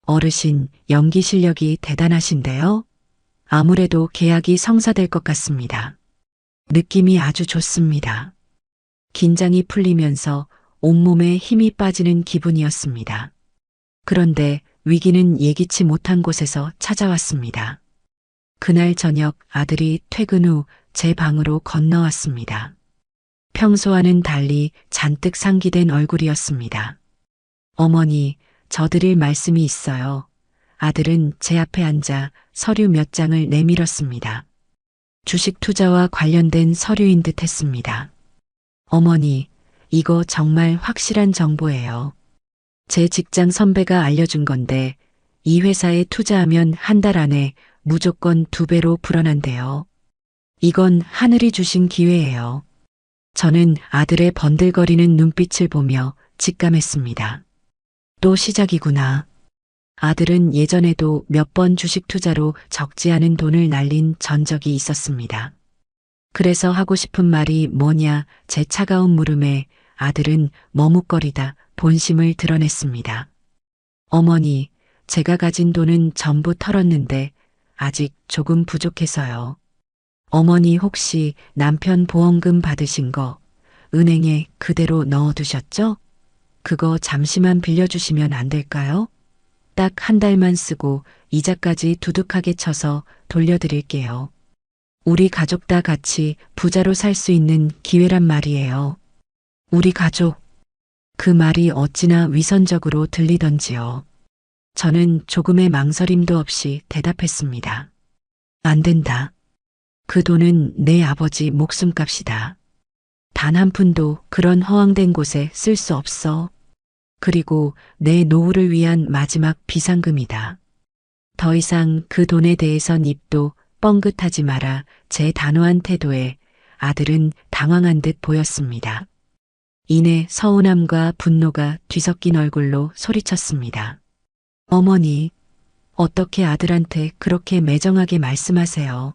어르신, 연기 실력이 대단하신데요? 아무래도 계약이 성사될 것 같습니다. 느낌이 아주 좋습니다. 긴장이 풀리면서 온몸에 힘이 빠지는 기분이었습니다. 그런데 위기는 예기치 못한 곳에서 찾아왔습니다. 그날 저녁 아들이 퇴근 후 제 방으로 건너왔습니다. 평소와는 달리 잔뜩 상기된 얼굴이었습니다. 어머니, 저 드릴 말씀이 있어요. 아들은 제 앞에 앉아 서류 몇 장을 내밀었습니다. 주식 투자와 관련된 서류인 듯 했습니다. 어머니, 이거 정말 확실한 정보예요. 제 직장 선배가 알려준 건데 이 회사에 투자하면 한 달 안에 무조건 2배로 불어난대요. 이건 하늘이 주신 기회예요. 저는 아들의 번들거리는 눈빛을 보며 직감했습니다. 또 시작이구나. 아들은 예전에도 몇 번 주식 투자로 적지 않은 돈을 날린 전적이 있었습니다. 그래서 하고 싶은 말이 뭐냐 제 차가운 물음에 아들은 머뭇거리다 본심을 드러냈습니다. 어머니, 제가 가진 돈은 전부 털었는데 아직 조금 부족해서요. 어머니 혹시 남편 보험금 받으신 거 은행에 그대로 넣어두셨죠? 그거 잠시만 빌려주시면 안 될까요? 딱 한 달만 쓰고 이자까지 두둑하게 쳐서 돌려드릴게요. 우리 가족 다 같이 부자로 살 수 있는 기회란 말이에요. 우리 가족. 그 말이 어찌나 위선적으로 들리던지요. 저는 조금의 망설임도 없이 대답했습니다. 안 된다. 그 돈은 내 아버지 목숨값이다. 단 한 푼도 그런 허황된 곳에 쓸 수 없어. 그리고 내 노후를 위한 마지막 비상금이다. 더 이상 그 돈에 대해선 입도 뻥긋하지 마라. 제 단호한 태도에 아들은 당황한 듯 보였습니다. 이내 서운함과 분노가 뒤섞인 얼굴로 소리쳤습니다. 어머니, 어떻게 아들한테 그렇게 매정하게 말씀하세요?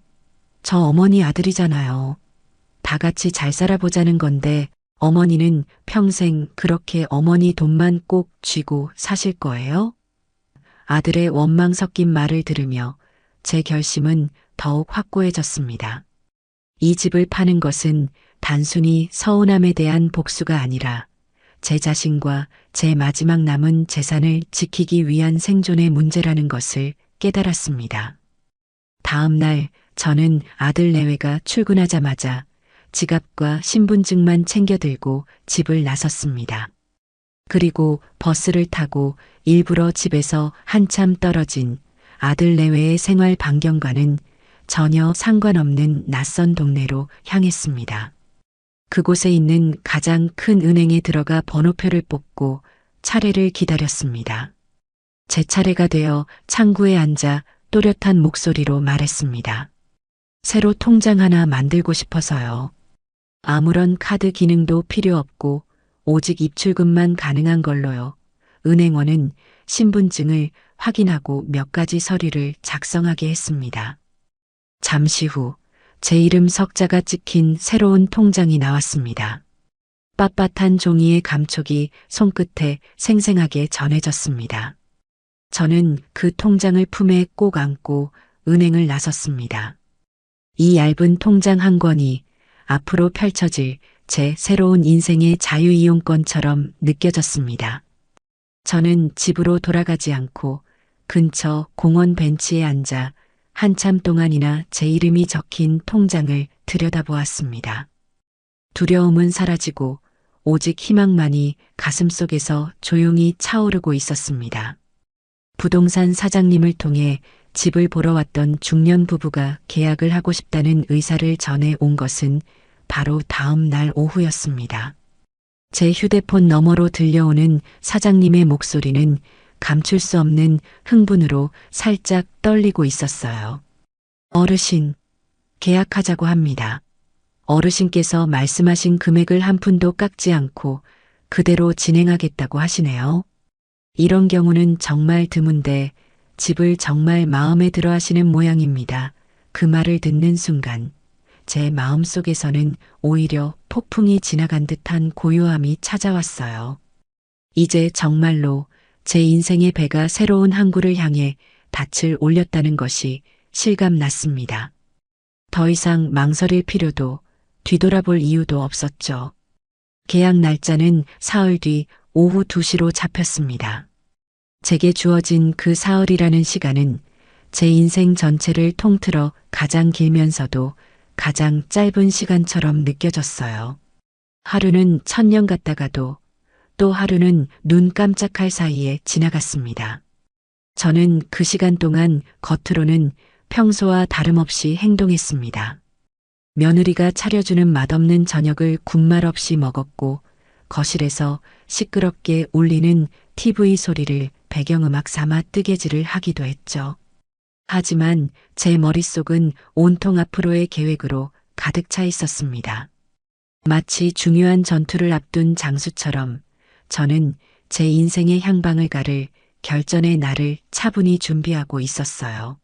저 어머니 아들이잖아요. 다 같이 잘 살아보자는 건데 어머니는 평생 그렇게 어머니 돈만 꼭 쥐고 사실 거예요? 아들의 원망 섞인 말을 들으며 제 결심은 더욱 확고해졌습니다. 이 집을 파는 것은 단순히 서운함에 대한 복수가 아니라 제 자신과 제 마지막 남은 재산을 지키기 위한 생존의 문제라는 것을 깨달았습니다. 다음 날 저는 아들 내외가 출근하자마자 지갑과 신분증만 챙겨 들고 집을 나섰습니다. 그리고 버스를 타고 일부러 집에서 한참 떨어진 아들 내외의 생활 반경과는 전혀 상관없는 낯선 동네로 향했습니다. 그곳에 있는 가장 큰 은행에 들어가 번호표를 뽑고 차례를 기다렸습니다. 제 차례가 되어 창구에 앉아 또렷한 목소리로 말했습니다. 새로 통장 하나 만들고 싶어서요. 아무런 카드 기능도 필요 없고 오직 입출금만 가능한 걸로요. 은행원은 신분증을 확인하고 몇 가지 서류를 작성하게 했습니다. 잠시 후 제 이름 석자가 찍힌 새로운 통장이 나왔습니다. 빳빳한 종이의 감촉이 손끝에 생생하게 전해졌습니다. 저는 그 통장을 품에 꼭 안고 은행을 나섰습니다. 이 얇은 통장 한 권이 앞으로 펼쳐질 제 새로운 인생의 자유이용권처럼 느껴졌습니다. 저는 집으로 돌아가지 않고 근처 공원 벤치에 앉아 한참 동안이나 제 이름이 적힌 통장을 들여다보았습니다. 두려움은 사라지고 오직 희망만이 가슴속에서 조용히 차오르고 있었습니다. 부동산 사장님을 통해 집을 보러 왔던 중년 부부가 계약을 하고 싶다는 의사를 전해 온 것은 바로 다음 날 오후였습니다. 제 휴대폰 너머로 들려오는 사장님의 목소리는 감출 수 없는 흥분으로 살짝 떨리고 있었어요. 어르신, 계약하자고 합니다. 어르신께서 말씀하신 금액을 한 푼도 깎지 않고 그대로 진행하겠다고 하시네요. 이런 경우는 정말 드문데 집을 정말 마음에 들어 하시는 모양입니다. 그 말을 듣는 순간 제 마음속에서는 오히려 폭풍이 지나간 듯한 고요함이 찾아왔어요. 이제 정말로 제 인생의 배가 새로운 항구를 향해 닻을 올렸다는 것이 실감났습니다. 더 이상 망설일 필요도 뒤돌아볼 이유도 없었죠. 계약 날짜는 사흘 뒤 오후 2시로 잡혔습니다. 제게 주어진 그 사흘이라는 시간은 제 인생 전체를 통틀어 가장 길면서도 가장 짧은 시간처럼 느껴졌어요. 하루는 1000년 같다가도 또 하루는 눈 깜짝할 사이에 지나갔습니다. 저는 그 시간 동안 겉으로는 평소와 다름없이 행동했습니다. 며느리가 차려주는 맛없는 저녁을 군말 없이 먹었고 거실에서 시끄럽게 울리는 TV 소리를 배경음악 삼아 뜨개질을 하기도 했죠. 하지만 제 머릿속은 온통 앞으로의 계획으로 가득 차 있었습니다. 마치 중요한 전투를 앞둔 장수처럼 저는 제 인생의 향방을 가를 결전의 날을 차분히 준비하고 있었어요.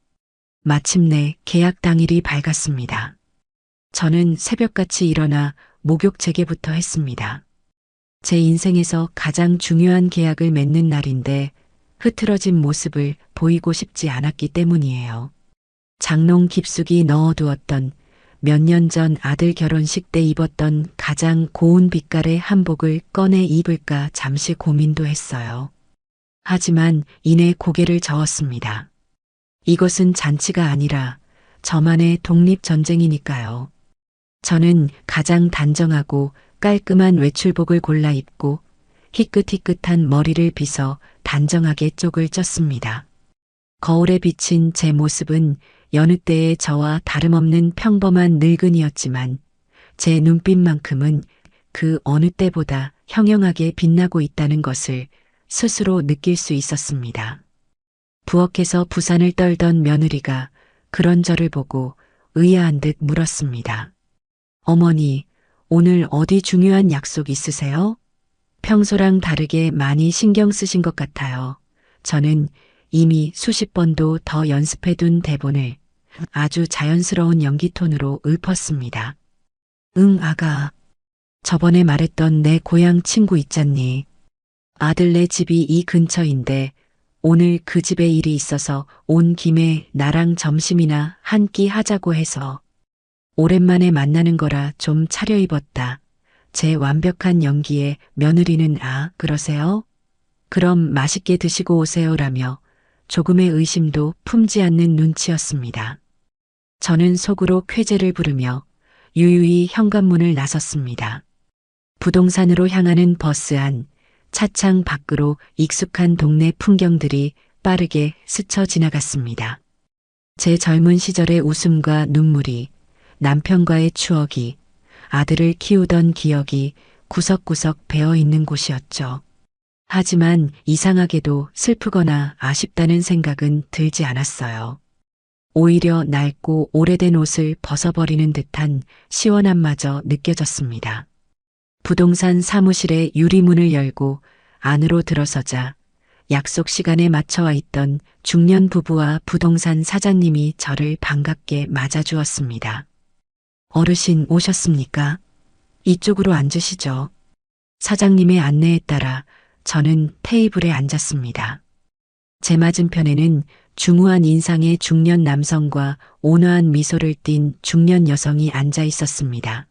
마침내 계약 당일이 밝았습니다. 저는 새벽같이 일어나 목욕 재개부터 했습니다. 제 인생에서 가장 중요한 계약을 맺는 날인데 흐트러진 모습을 보이고 싶지 않았기 때문이에요. 장롱 깊숙이 넣어두었던 몇 년 전 아들 결혼식 때 입었던 가장 고운 빛깔의 한복을 꺼내 입을까 잠시 고민도 했어요. 하지만 이내 고개를 저었습니다. 이것은 잔치가 아니라 저만의 독립전쟁이니까요. 저는 가장 단정하고 깔끔한 외출복을 골라 입고 희끗희끗한 머리를 빗어 단정하게 쪽을 쪘습니다. 거울에 비친 제 모습은 여느 때의 저와 다름없는 평범한 늙은이였지만 제 눈빛만큼은 그 어느 때보다 형형하게 빛나고 있다는 것을 스스로 느낄 수 있었습니다. 부엌에서 부산을 떨던 며느리가 그런 저를 보고 의아한 듯 물었습니다. 어머니, 오늘 어디 중요한 약속 있으세요? 평소랑 다르게 많이 신경 쓰신 것 같아요. 저는 이미 수십 번도 더 연습해둔 대본을 아주 자연스러운 연기 톤으로 읊었습니다. 응, 아가. 저번에 말했던 내 고향 친구 있잖니. 아들네 집이 이 근처인데 오늘 그 집에 일이 있어서 온 김에 나랑 점심이나 한 끼 하자고 해서 오랜만에 만나는 거라 좀 차려입었다. 제 완벽한 연기에 며느리는 아, 그러세요? 그럼 맛있게 드시고 오세요라며 조금의 의심도 품지 않는 눈치였습니다. 저는 속으로 쾌재를 부르며 유유히 현관문을 나섰습니다. 부동산으로 향하는 버스 안, 차창 밖으로 익숙한 동네 풍경들이 빠르게 스쳐 지나갔습니다. 제 젊은 시절의 웃음과 눈물이, 남편과의 추억이, 아들을 키우던 기억이 구석구석 배어 있는 곳이었죠. 하지만 이상하게도 슬프거나 아쉽다는 생각은 들지 않았어요. 오히려 낡고 오래된 옷을 벗어버리는 듯한 시원함마저 느껴졌습니다. 부동산 사무실의 유리문을 열고 안으로 들어서자 약속 시간에 맞춰 와 있던 중년 부부와 부동산 사장님이 저를 반갑게 맞아주었습니다. 어르신 오셨습니까? 이쪽으로 앉으시죠. 사장님의 안내에 따라 저는 테이블에 앉았습니다. 제 맞은편에는 중후한 인상의 중년 남성과 온화한 미소를 띤 중년 여성이 앉아 있었습니다.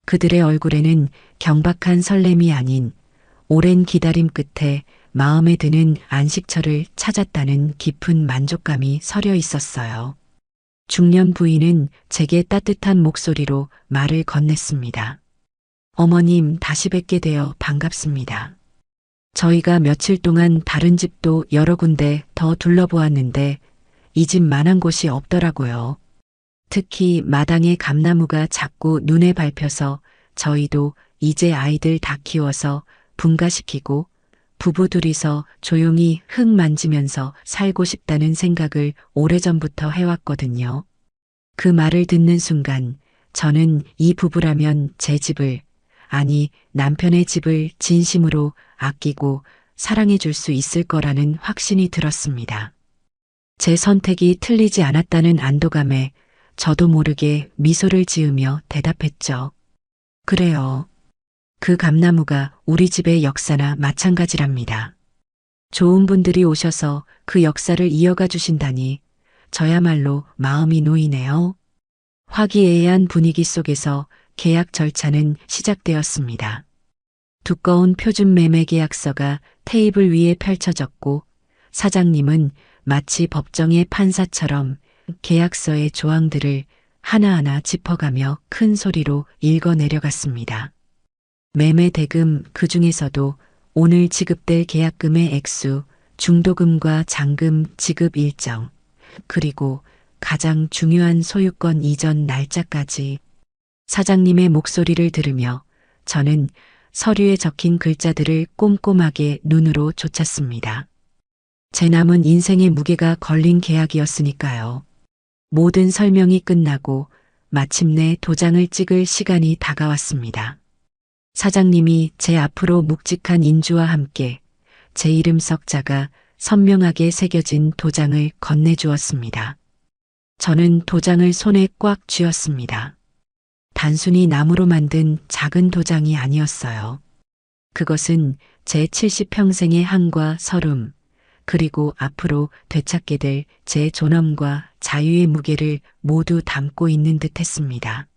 그들의 얼굴에는 경박한 설렘이 아닌 오랜 기다림 끝에 마음에 드는 안식처를 찾았다는 깊은 만족감이 서려 있었어요. 중년 부인은 제게 따뜻한 목소리로 말을 건넸습니다. 어머님 다시 뵙게 되어 반갑습니다. 저희가 며칠 동안 다른 집도 여러 군데 더 둘러보았는데 이 집만한 곳이 없더라고요. 특히 마당의 감나무가 자꾸 눈에 밟혀서 저희도 이제 아이들 다 키워서 분가시키고 부부 둘이서 조용히 흙 만지면서 살고 싶다는 생각을 오래전부터 해왔거든요. 그 말을 듣는 순간 저는 이 부부라면 제 집을, 아니 남편의 집을 진심으로 아끼고 사랑해 줄 수 있을 거라는 확신이 들었습니다. 제 선택이 틀리지 않았다는 안도감에 저도 모르게 미소를 지으며 대답했죠. 그래요. 그 감나무가 우리 집의 역사나 마찬가지랍니다. 좋은 분들이 오셔서 그 역사를 이어가 주신다니 저야말로 마음이 놓이네요. 화기애애한 분위기 속에서 계약 절차는 시작되었습니다. 두꺼운 표준 매매 계약서가 테이블 위에 펼쳐졌고 사장님은 마치 법정의 판사처럼 계약서의 조항들을 하나하나 짚어가며 큰 소리로 읽어 내려갔습니다. 매매 대금 그 중에서도 오늘 지급될 계약금의 액수, 중도금과 잔금 지급 일정, 그리고 가장 중요한 소유권 이전 날짜까지 사장님의 목소리를 들으며 저는 서류에 적힌 글자들을 꼼꼼하게 눈으로 쫓았습니다. 제 남은 인생의 무게가 걸린 계약이었으니까요. 모든 설명이 끝나고 마침내 도장을 찍을 시간이 다가왔습니다. 사장님이 제 앞으로 묵직한 인주와 함께 제 이름 석자가 선명하게 새겨진 도장을 건네주었습니다. 저는 도장을 손에 꽉 쥐었습니다. 단순히 나무로 만든 작은 도장이 아니었어요. 그것은 제 70평생의 한과 서름, 그리고 앞으로 되찾게 될 제 존엄과 자유의 무게를 모두 담고 있는 듯 했습니다.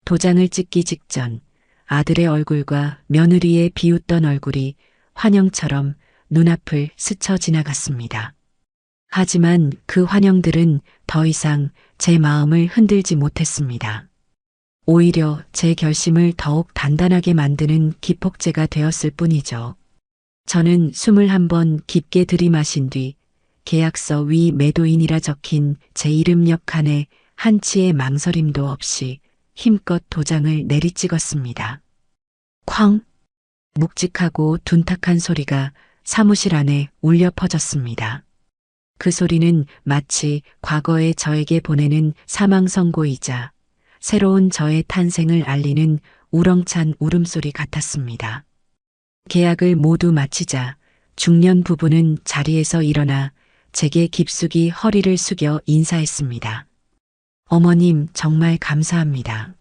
도장을 찍기 직전 아들의 얼굴과 며느리의 비웃던 얼굴이 환영처럼 눈앞을 스쳐 지나갔습니다. 하지만 그 환영들은 더 이상 제 마음을 흔들지 못했습니다. 오히려 제 결심을 더욱 단단하게 만드는 기폭제가 되었을 뿐이죠. 저는 숨을 한번 깊게 들이마신 뒤 계약서 위 매도인이라 적힌 제 이름 옆 칸에 한치의 망설임도 없이 힘껏 도장을 내리찍었습니다. 쾅! 묵직하고 둔탁한 소리가 사무실 안에 울려 퍼졌습니다. 그 소리는 마치 과거의 저에게 보내는 사망 선고이자 새로운 저의 탄생을 알리는 우렁찬 울음소리 같았습니다. 계약을 모두 마치자 중년 부부는 자리에서 일어나 제게 깊숙이 허리를 숙여 인사했습니다. 어머님 정말 감사합니다.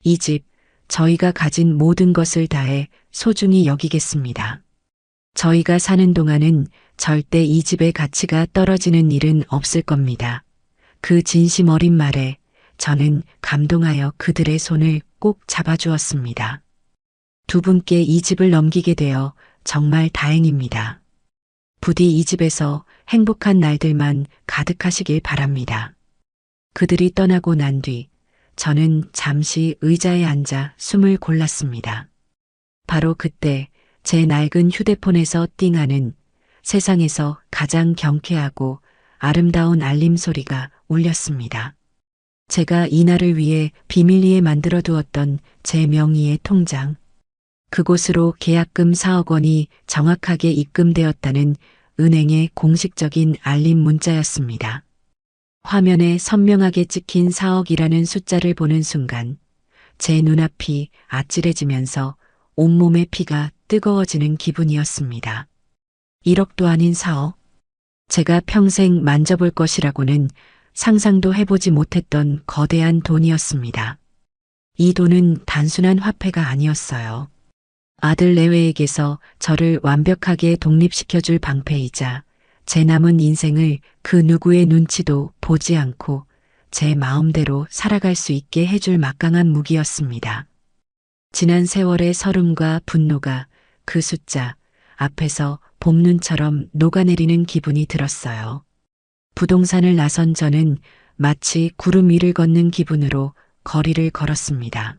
이 집, 저희가 가진 모든 것을 다해 소중히 여기겠습니다. 저희가 사는 동안은 절대 이 집의 가치가 떨어지는 일은 없을 겁니다. 그 진심 어린 말에 저는 감동하여 그들의 손을 꼭 잡아주었습니다. 두 분께 이 집을 넘기게 되어 정말 다행입니다. 부디 이 집에서 행복한 날들만 가득하시길 바랍니다. 그들이 떠나고 난 뒤 저는 잠시 의자에 앉아 숨을 골랐습니다. 바로 그때 제 낡은 휴대폰에서 띵하는 세상에서 가장 경쾌하고 아름다운 알림 소리가 울렸습니다. 제가 이날을 위해 비밀리에 만들어 두었던 제 명의의 통장. 그곳으로 계약금 4억 원이 정확하게 입금되었다는 은행의 공식적인 알림 문자였습니다. 화면에 선명하게 찍힌 4억이라는 숫자를 보는 순간 제 눈앞이 아찔해지면서 온몸의 피가 뜨거워지는 기분이었습니다. 1억도 아닌 4억. 제가 평생 만져볼 것이라고는 상상도 해보지 못했던 거대한 돈이었습니다. 이 돈은 단순한 화폐가 아니었어요. 아들 내외에게서 저를 완벽하게 독립시켜줄 방패이자 제 남은 인생을 그 누구의 눈치도 보지 않고 제 마음대로 살아갈 수 있게 해줄 막강한 무기였습니다. 지난 세월의 서름과 분노가 그 숫자 앞에서 봄눈처럼 녹아내리는 기분이 들었어요. 부동산을 나선 저는 마치 구름 위를 걷는 기분으로 거리를 걸었습니다.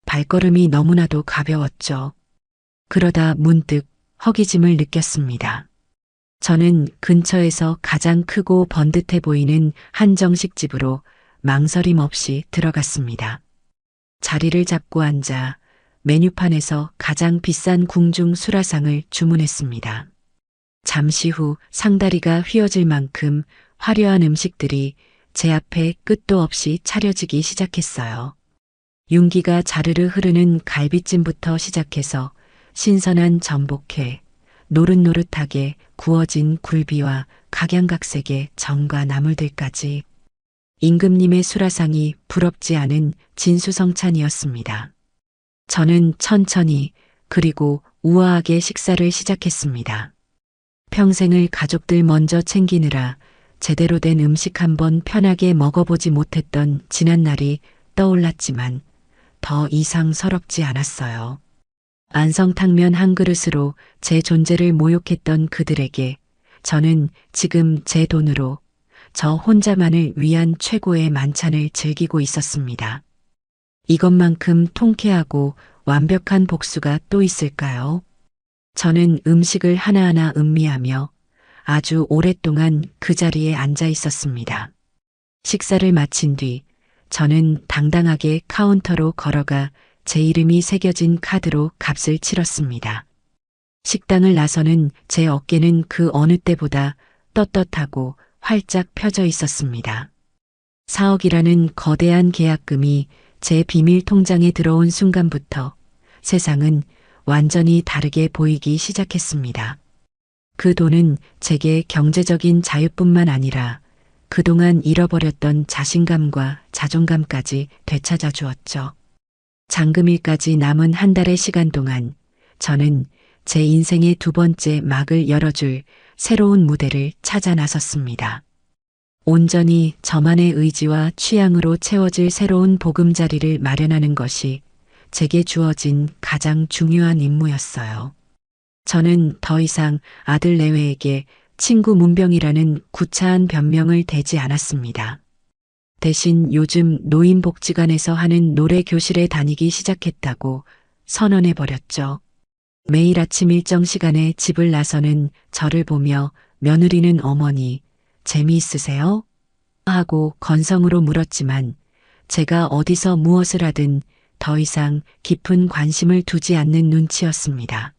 발걸음이 너무나도 가벼웠죠. 그러다 문득 허기짐을 느꼈습니다. 저는 근처에서 가장 크고 번듯해 보이는 한정식 집으로 망설임 없이 들어갔습니다. 자리를 잡고 앉아 메뉴판에서 가장 비싼 궁중 수라상을 주문했습니다. 잠시 후 상다리가 휘어질 만큼 화려한 음식들이 제 앞에 끝도 없이 차려지기 시작했어요. 윤기가 자르르 흐르는 갈비찜부터 시작해서 신선한 전복회, 노릇노릇하게 구워진 굴비와 각양각색의 전과 나물들까지 임금님의 수라상이 부럽지 않은 진수성찬이었습니다. 저는 천천히 그리고 우아하게 식사를 시작했습니다. 평생을 가족들 먼저 챙기느라 제대로 된 음식 한번 편하게 먹어보지 못했던 지난날이 떠올랐지만 더 이상 서럽지 않았어요. 안성탕면 한 그릇으로 제 존재를 모욕했던 그들에게 저는 지금 제 돈으로 저 혼자만을 위한 최고의 만찬을 즐기고 있었습니다. 이것만큼 통쾌하고 완벽한 복수가 또 있을까요? 저는 음식을 하나하나 음미하며 아주 오랫동안 그 자리에 앉아 있었습니다. 식사를 마친 뒤 저는 당당하게 카운터로 걸어가 제 이름이 새겨진 카드로 값을 치렀습니다. 식당을 나서는 제 어깨는 그 어느 때보다 떳떳하고 활짝 펴져 있었습니다. 4억이라는 거대한 계약금이 제 비밀 통장에 들어온 순간부터 세상은 완전히 다르게 보이기 시작했습니다. 그 돈은 제게 경제적인 자유뿐만 아니라 그동안 잃어버렸던 자신감과 자존감까지 되찾아 주었죠. 잔금일까지 남은 한 달의 시간 동안 저는 제 인생의 두 번째 막을 열어줄 새로운 무대를 찾아 나섰습니다. 온전히 저만의 의지와 취향으로 채워질 새로운 보금자리를 마련하는 것이 제게 주어진 가장 중요한 임무였어요. 저는 더 이상 아들 내외에게 친구 문병이라는 구차한 변명을 대지 않았습니다. 대신 요즘 노인복지관에서 하는 노래 교실에 다니기 시작했다고 선언해버렸죠. 매일 아침 일정 시간에 집을 나서는 저를 보며 며느리는 어머니, 재미있으세요? 하고 건성으로 물었지만 제가 어디서 무엇을 하든 더 이상 깊은 관심을 두지 않는 눈치였습니다.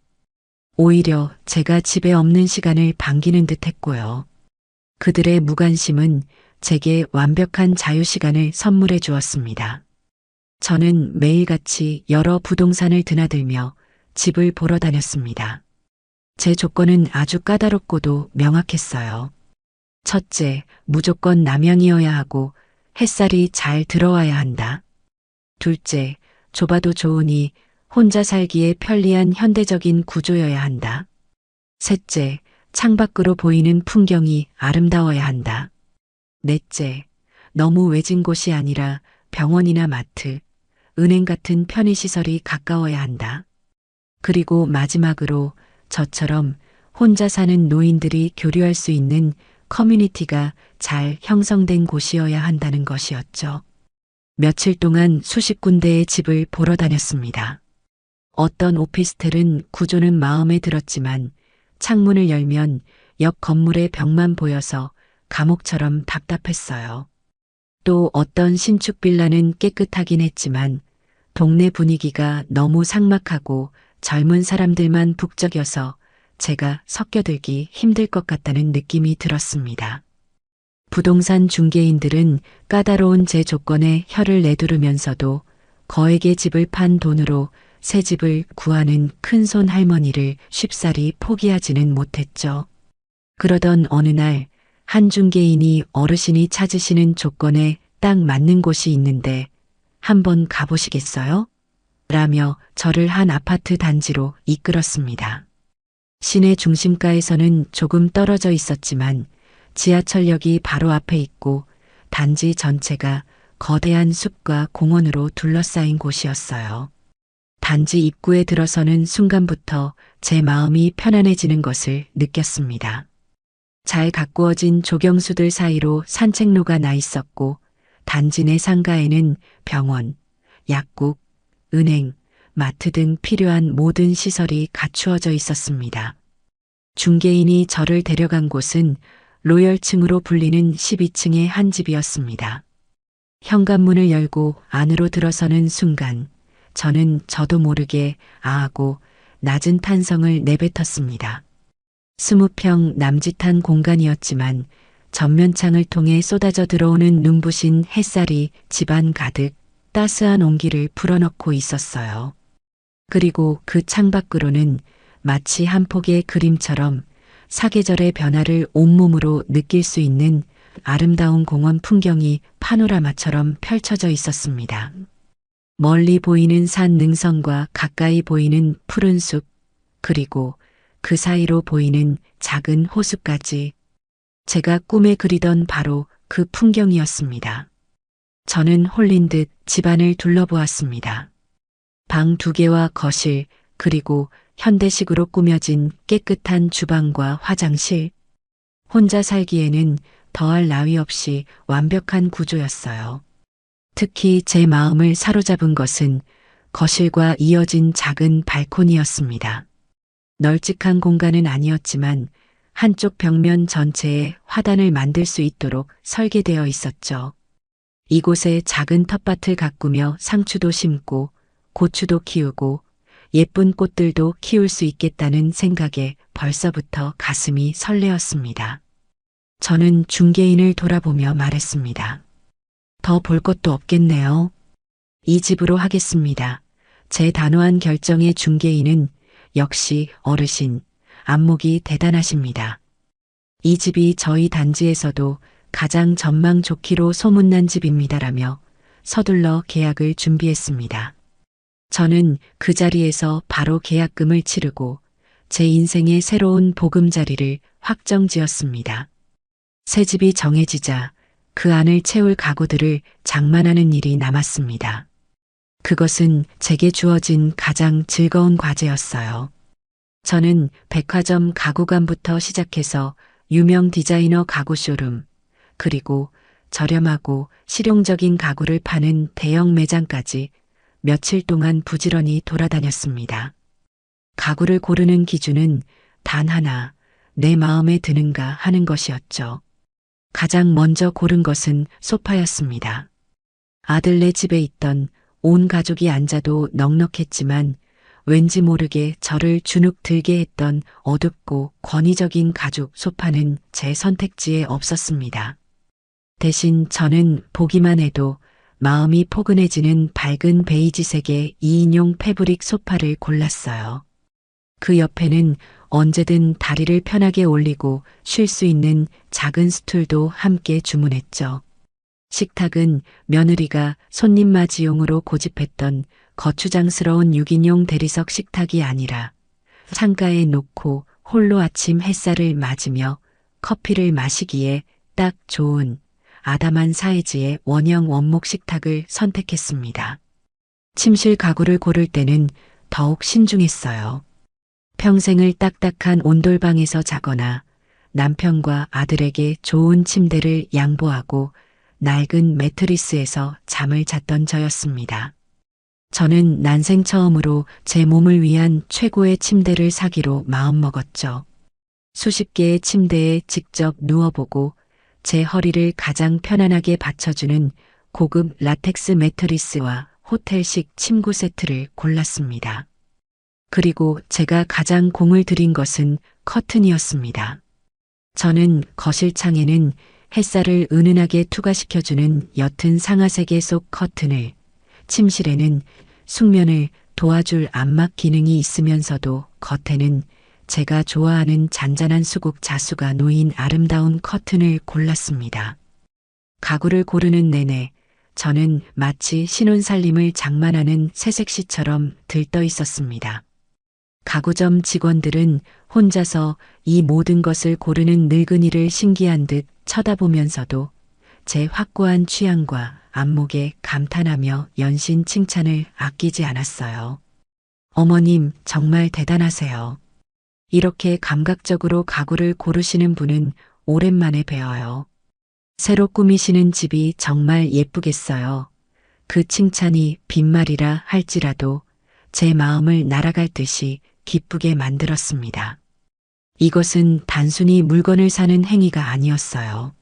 오히려 제가 집에 없는 시간을 반기는 듯 했고요. 그들의 무관심은 제게 완벽한 자유시간을 선물해 주었습니다. 저는 매일같이 여러 부동산을 드나들며 집을 보러 다녔습니다. 제 조건은 아주 까다롭고도 명확했어요. 첫째, 무조건 남양이어야 하고 햇살이 잘 들어와야 한다. 둘째, 좁아도 좋으니 혼자 살기에 편리한 현대적인 구조여야 한다. 셋째, 창밖으로 보이는 풍경이 아름다워야 한다. 넷째, 너무 외진 곳이 아니라 병원이나 마트, 은행 같은 편의시설이 가까워야 한다. 그리고 마지막으로 저처럼 혼자 사는 노인들이 교류할 수 있는 커뮤니티가 잘 형성된 곳이어야 한다는 것이었죠. 며칠 동안 수십 군데의 집을 보러 다녔습니다. 어떤 오피스텔은 구조는 마음에 들었지만 창문을 열면 옆 건물의 벽만 보여서 감옥처럼 답답했어요. 또 어떤 신축 빌라는 깨끗하긴 했지만 동네 분위기가 너무 삭막하고 젊은 사람들만 북적여서 제가 섞여들기 힘들 것 같다는 느낌이 들었습니다. 부동산 중개인들은 까다로운 제 조건에 혀를 내두르면서도 거액의 집을 판 돈으로 새 집을 구하는 큰손 할머니를 쉽사리 포기하지는 못했죠. 그러던 어느 날 한 중개인이 어르신이 찾으시는 조건에 딱 맞는 곳이 있는데 한번 가보시겠어요? 라며 저를 한 아파트 단지로 이끌었습니다. 시내 중심가에서는 조금 떨어져 있었지만 지하철역이 바로 앞에 있고 단지 전체가 거대한 숲과 공원으로 둘러싸인 곳이었어요. 단지 입구에 들어서는 순간부터 제 마음이 편안해지는 것을 느꼈습니다. 잘 가꾸어진 조경수들 사이로 산책로가 나 있었고 단지 내 상가에는 병원, 약국, 은행, 마트 등 필요한 모든 시설이 갖추어져 있었습니다. 중개인이 저를 데려간 곳은 로열층으로 불리는 12층의 한 집이었습니다. 현관문을 열고 안으로 들어서는 순간 저는 저도 모르게 아하고 낮은 탄성을 내뱉었습니다. 20평 남짓한 공간이었지만 전면창을 통해 쏟아져 들어오는 눈부신 햇살이 집안 가득 따스한 온기를 불어넣고 있었어요. 그리고 그 창밖으로는 마치 한 폭의 그림처럼 사계절의 변화를 온몸으로 느낄 수 있는 아름다운 공원 풍경이 파노라마처럼 펼쳐져 있었습니다. 멀리 보이는 산 능선과 가까이 보이는 푸른 숲, 그리고 그 사이로 보이는 작은 호수까지 제가 꿈에 그리던 바로 그 풍경이었습니다. 저는 홀린 듯 집안을 둘러보았습니다. 방 2개와 거실, 그리고 현대식으로 꾸며진 깨끗한 주방과 화장실. 혼자 살기에는 더할 나위 없이 완벽한 구조였어요. 특히 제 마음을 사로잡은 것은 거실과 이어진 작은 발코니였습니다. 널찍한 공간은 아니었지만 한쪽 벽면 전체에 화단을 만들 수 있도록 설계되어 있었죠. 이곳에 작은 텃밭을 가꾸며 상추도 심고 고추도 키우고 예쁜 꽃들도 키울 수 있겠다는 생각에 벌써부터 가슴이 설레었습니다. 저는 중개인을 돌아보며 말했습니다. 더 볼 것도 없겠네요. 이 집으로 하겠습니다. 제 단호한 결정의 중개인은 역시 어르신, 안목이 대단하십니다. 이 집이 저희 단지에서도 가장 전망 좋기로 소문난 집입니다라며 서둘러 계약을 준비했습니다. 저는 그 자리에서 바로 계약금을 치르고 제 인생의 새로운 보금자리를 확정지었습니다. 새 집이 정해지자 그 안을 채울 가구들을 장만하는 일이 남았습니다. 그것은 제게 주어진 가장 즐거운 과제였어요. 저는 백화점 가구관부터 시작해서 유명 디자이너 가구 쇼룸, 그리고 저렴하고 실용적인 가구를 파는 대형 매장까지 며칠 동안 부지런히 돌아다녔습니다. 가구를 고르는 기준은 단 하나, 내 마음에 드는가 하는 것이었죠. 가장 먼저 고른 것은 소파였습니다. 아들네 집에 있던 온 가족이 앉아도 넉넉했지만 왠지 모르게 저를 주눅 들게 했던 어둡고 권위적인 가죽 소파는 제 선택지에 없었습니다. 대신 저는 보기만 해도 마음이 포근해지는 밝은 베이지색의 2인용 패브릭 소파를 골랐어요. 그 옆에는 언제든 다리를 편하게 올리고 쉴 수 있는 작은 스툴도 함께 주문했죠. 식탁은 며느리가 손님 맞이용으로 고집했던 거추장스러운 6인용 대리석 식탁이 아니라 창가에 놓고 홀로 아침 햇살을 맞으며 커피를 마시기에 딱 좋은 아담한 사이즈의 원형 원목 식탁을 선택했습니다. 침실 가구를 고를 때는 더욱 신중했어요. 평생을 딱딱한 온돌방에서 자거나 남편과 아들에게 좋은 침대를 양보하고 낡은 매트리스에서 잠을 잤던 저였습니다. 저는 난생 처음으로 제 몸을 위한 최고의 침대를 사기로 마음먹었죠. 수십 개의 침대에 직접 누워보고 제 허리를 가장 편안하게 받쳐주는 고급 라텍스 매트리스와 호텔식 침구 세트를 골랐습니다. 그리고 제가 가장 공을 들인 것은 커튼이었습니다. 저는 거실 창에는 햇살을 은은하게 투과시켜주는 옅은 상아색의 속 커튼을, 침실에는 숙면을 도와줄 안막 기능이 있으면서도 겉에는 제가 좋아하는 잔잔한 수국 자수가 놓인 아름다운 커튼을 골랐습니다. 가구를 고르는 내내 저는 마치 신혼살림을 장만하는 새색시처럼 들떠 있었습니다. 가구점 직원들은 혼자서 이 모든 것을 고르는 늙은이를 신기한 듯 쳐다보면서도 제 확고한 취향과 안목에 감탄하며 연신 칭찬을 아끼지 않았어요. 어머님, 정말 대단하세요. 이렇게 감각적으로 가구를 고르시는 분은 오랜만에 뵈어요. 새로 꾸미시는 집이 정말 예쁘겠어요. 그 칭찬이 빈말이라 할지라도 제 마음을 날아갈 듯이 기쁘게 만들었습니다. 이것은 단순히 물건을 사는 행위가 아니었어요.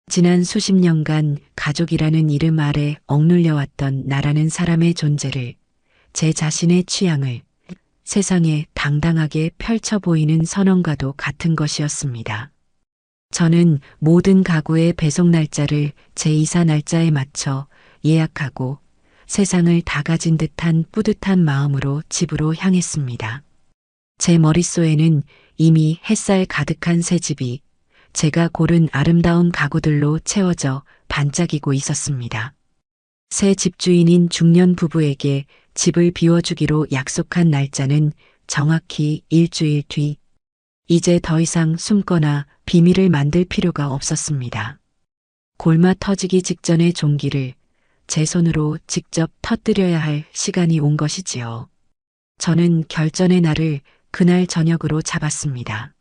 지난 수십 년간 가족이라는 이름 아래 억눌려왔던 나라는 사람의 존재를, 제 자신의 취향을 세상에 당당하게 펼쳐 보이는 선언과도 같은 것이었습니다. 저는 모든 가구의 배송 날짜를 제 이사 날짜에 맞춰 예약하고 세상을 다 가진 듯한 뿌듯한 마음으로 집으로 향했습니다. 제 머릿속에는 이미 햇살 가득한 새 집이 제가 고른 아름다운 가구들로 채워져 반짝이고 있었습니다. 새 집주인인 중년 부부에게 집을 비워주기로 약속한 날짜는 정확히 일주일 뒤. 이제 더 이상 숨거나 비밀을 만들 필요가 없었습니다. 골마 터지기 직전의 종기를 제 손으로 직접 터뜨려야 할 시간이 온 것이지요. 저는 결전의 날을 그날 저녁으로 잡았습니다.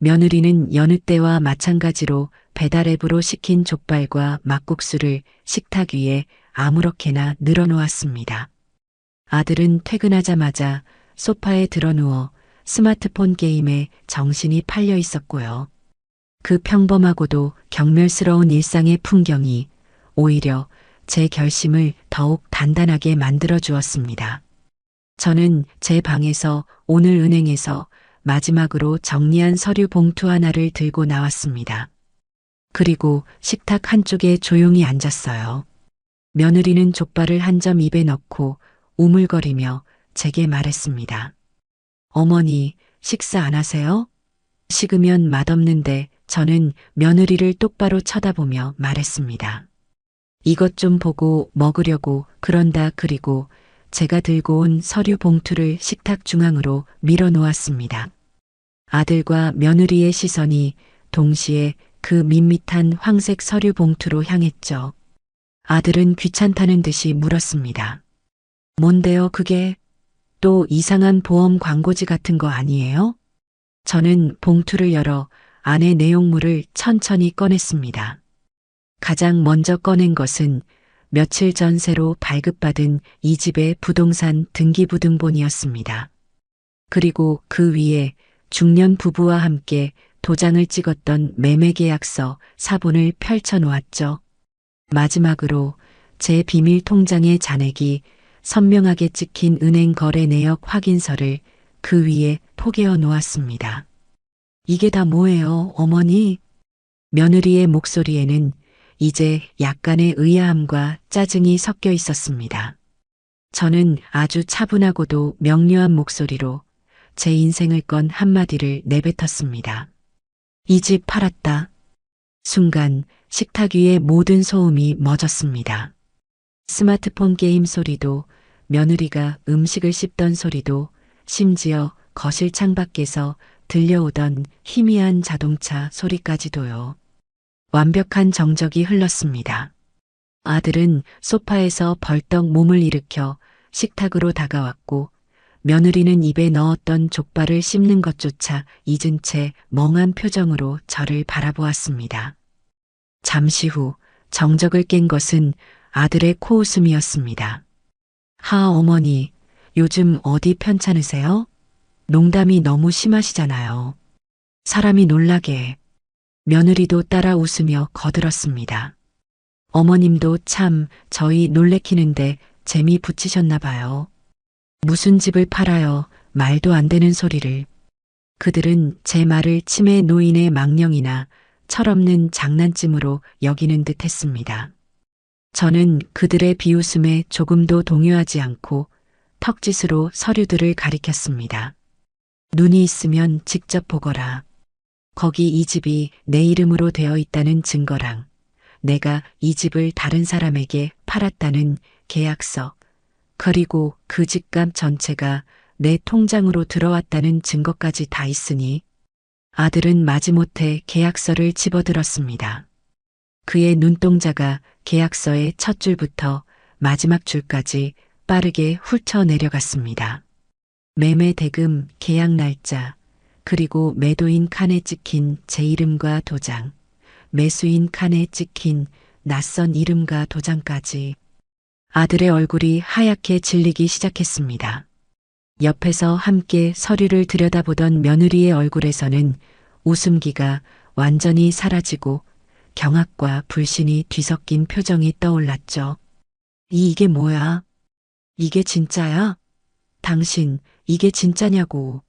며느리는 여느 때와 마찬가지로 배달앱으로 시킨 족발과 막국수를 식탁 위에 아무렇게나 늘어놓았습니다. 아들은 퇴근하자마자 소파에 드러누워 스마트폰 게임에 정신이 팔려 있었고요. 그 평범하고도 경멸스러운 일상의 풍경이 오히려 제 결심을 더욱 단단하게 만들어 주었습니다. 저는 제 방에서 오늘 은행에서 마지막으로 정리한 서류 봉투 하나를 들고 나왔습니다. 그리고 식탁 한쪽에 조용히 앉았어요. 며느리는 족발을 한 점 입에 넣고 우물거리며 제게 말했습니다. 어머니, 식사 안 하세요? 식으면 맛없는데. 저는 며느리를 똑바로 쳐다보며 말했습니다. 이것 좀 보고 먹으려고. 그런다. 그리고 제가 들고 온 서류 봉투를 식탁 중앙으로 밀어 놓았습니다. 아들과 며느리의 시선이 동시에 그 밋밋한 황색 서류 봉투로 향했죠. 아들은 귀찮다는 듯이 물었습니다. 뭔데요, 그게? 또 이상한 보험 광고지 같은 거 아니에요? 저는 봉투를 열어 안의 내용물을 천천히 꺼냈습니다. 가장 먼저 꺼낸 것은 며칠 전 새로 발급받은 이 집의 부동산 등기부등본이었습니다. 그리고 그 위에 중년 부부와 함께 도장을 찍었던 매매계약서 사본을 펼쳐 놓았죠. 마지막으로 제 비밀 통장의 잔액이 선명하게 찍힌 은행 거래 내역 확인서를 그 위에 포개어 놓았습니다. 이게 다 뭐예요, 어머니? 며느리의 목소리에는 이제 약간의 의아함과 짜증이 섞여 있었습니다. 저는 아주 차분하고도 명료한 목소리로 제 인생을 건 한마디를 내뱉었습니다. 이 집 팔았다. 순간 식탁 위의 모든 소음이 멎었습니다. 스마트폰 게임 소리도, 며느리가 음식을 씹던 소리도, 심지어 거실 창밖에서 들려오던 희미한 자동차 소리까지도요. 완벽한 정적이 흘렀습니다. 아들은 소파에서 벌떡 몸을 일으켜 식탁으로 다가왔고, 며느리는 입에 넣었던 족발을 씹는 것조차 잊은 채 멍한 표정으로 저를 바라보았습니다. 잠시 후 정적을 깬 것은 아들의 코웃음이었습니다. 어머니, 요즘 어디 편찮으세요? 농담이 너무 심하시잖아요. 사람이 놀라게. 며느리도 따라 웃으며 거들었습니다. 어머님도 참 저희 놀래키는데 재미 붙이셨나 봐요. 무슨 집을 팔아요. 말도 안 되는 소리를. 그들은 제 말을 치매 노인의 망령이나 철없는 장난쯤으로 여기는 듯 했습니다. 저는 그들의 비웃음에 조금도 동요하지 않고 턱짓으로 서류들을 가리켰습니다. 눈이 있으면 직접 보거라. 거기 이 집이 내 이름으로 되어 있다는 증거랑 내가 이 집을 다른 사람에게 팔았다는 계약서, 그리고 그 집값 전체가 내 통장으로 들어왔다는 증거까지 다 있으니 아들은 마지못해 계약서를 집어들었습니다. 그의 눈동자가 계약서의 첫 줄부터 마지막 줄까지 빠르게 훑어 내려갔습니다. 매매 대금, 계약 날짜, 그리고 매도인 칸에 찍힌 제 이름과 도장, 매수인 칸에 찍힌 낯선 이름과 도장까지. 아들의 얼굴이 하얗게 질리기 시작했습니다. 옆에서 함께 서류를 들여다보던 며느리의 얼굴에서는 웃음기가 완전히 사라지고 경악과 불신이 뒤섞인 표정이 떠올랐죠. 이게 뭐야? 이게 진짜야? 당신, 이게 진짜냐고.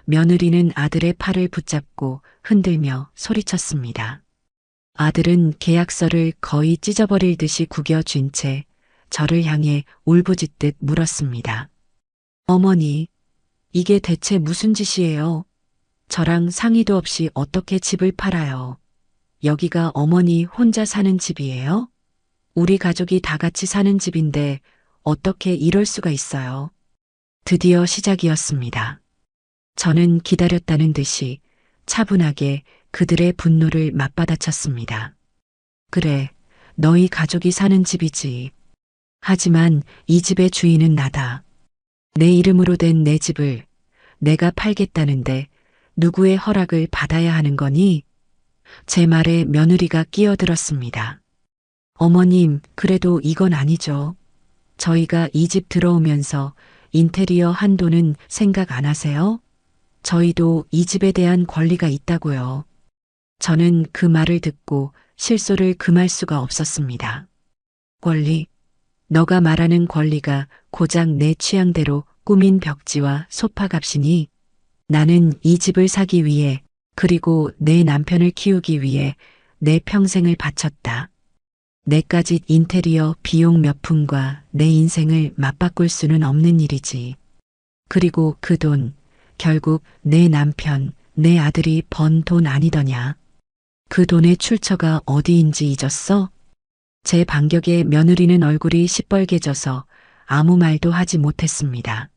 며느리는 아들의 팔을 붙잡고 흔들며 소리쳤습니다. 아들은 계약서를 거의 찢어버릴 듯이 구겨쥔 채 저를 향해 울부짖듯 물었습니다. 어머니, 이게 대체 무슨 짓이에요? 저랑 상의도 없이 어떻게 집을 팔아요? 여기가 어머니 혼자 사는 집이에요? 우리 가족이 다 같이 사는 집인데 어떻게 이럴 수가 있어요? 드디어 시작이었습니다. 저는 기다렸다는 듯이 차분하게 그들의 분노를 맞받아쳤습니다. 그래, 너희 가족이 사는 집이지. 하지만 이 집의 주인은 나다. 내 이름으로 된 내 집을 내가 팔겠다는데 누구의 허락을 받아야 하는 거니? 제 말에 며느리가 끼어들었습니다. 어머님, 그래도 이건 아니죠. 저희가 이 집 들어오면서 인테리어 한도는 생각 안 하세요? 저희도 이 집에 대한 권리가 있다고요. 저는 그 말을 듣고 실소를 금할 수가 없었습니다. 권리? 너가 말하는 권리가 고작 내 취향대로 꾸민 벽지와 소파 값이니? 나는 이 집을 사기 위해 그리고 내 남편을 키우기 위해 내 평생을 바쳤다. 내까지 인테리어 비용 몇 푼과 내 인생을 맞바꿀 수는 없는 일이지. 그리고 그 돈, 결국 내 남편, 내 아들이 번 돈 아니더냐. 그 돈의 출처가 어디인지 잊었어? 제 반격에 며느리는 얼굴이 시뻘개져서 아무 말도 하지 못했습니다.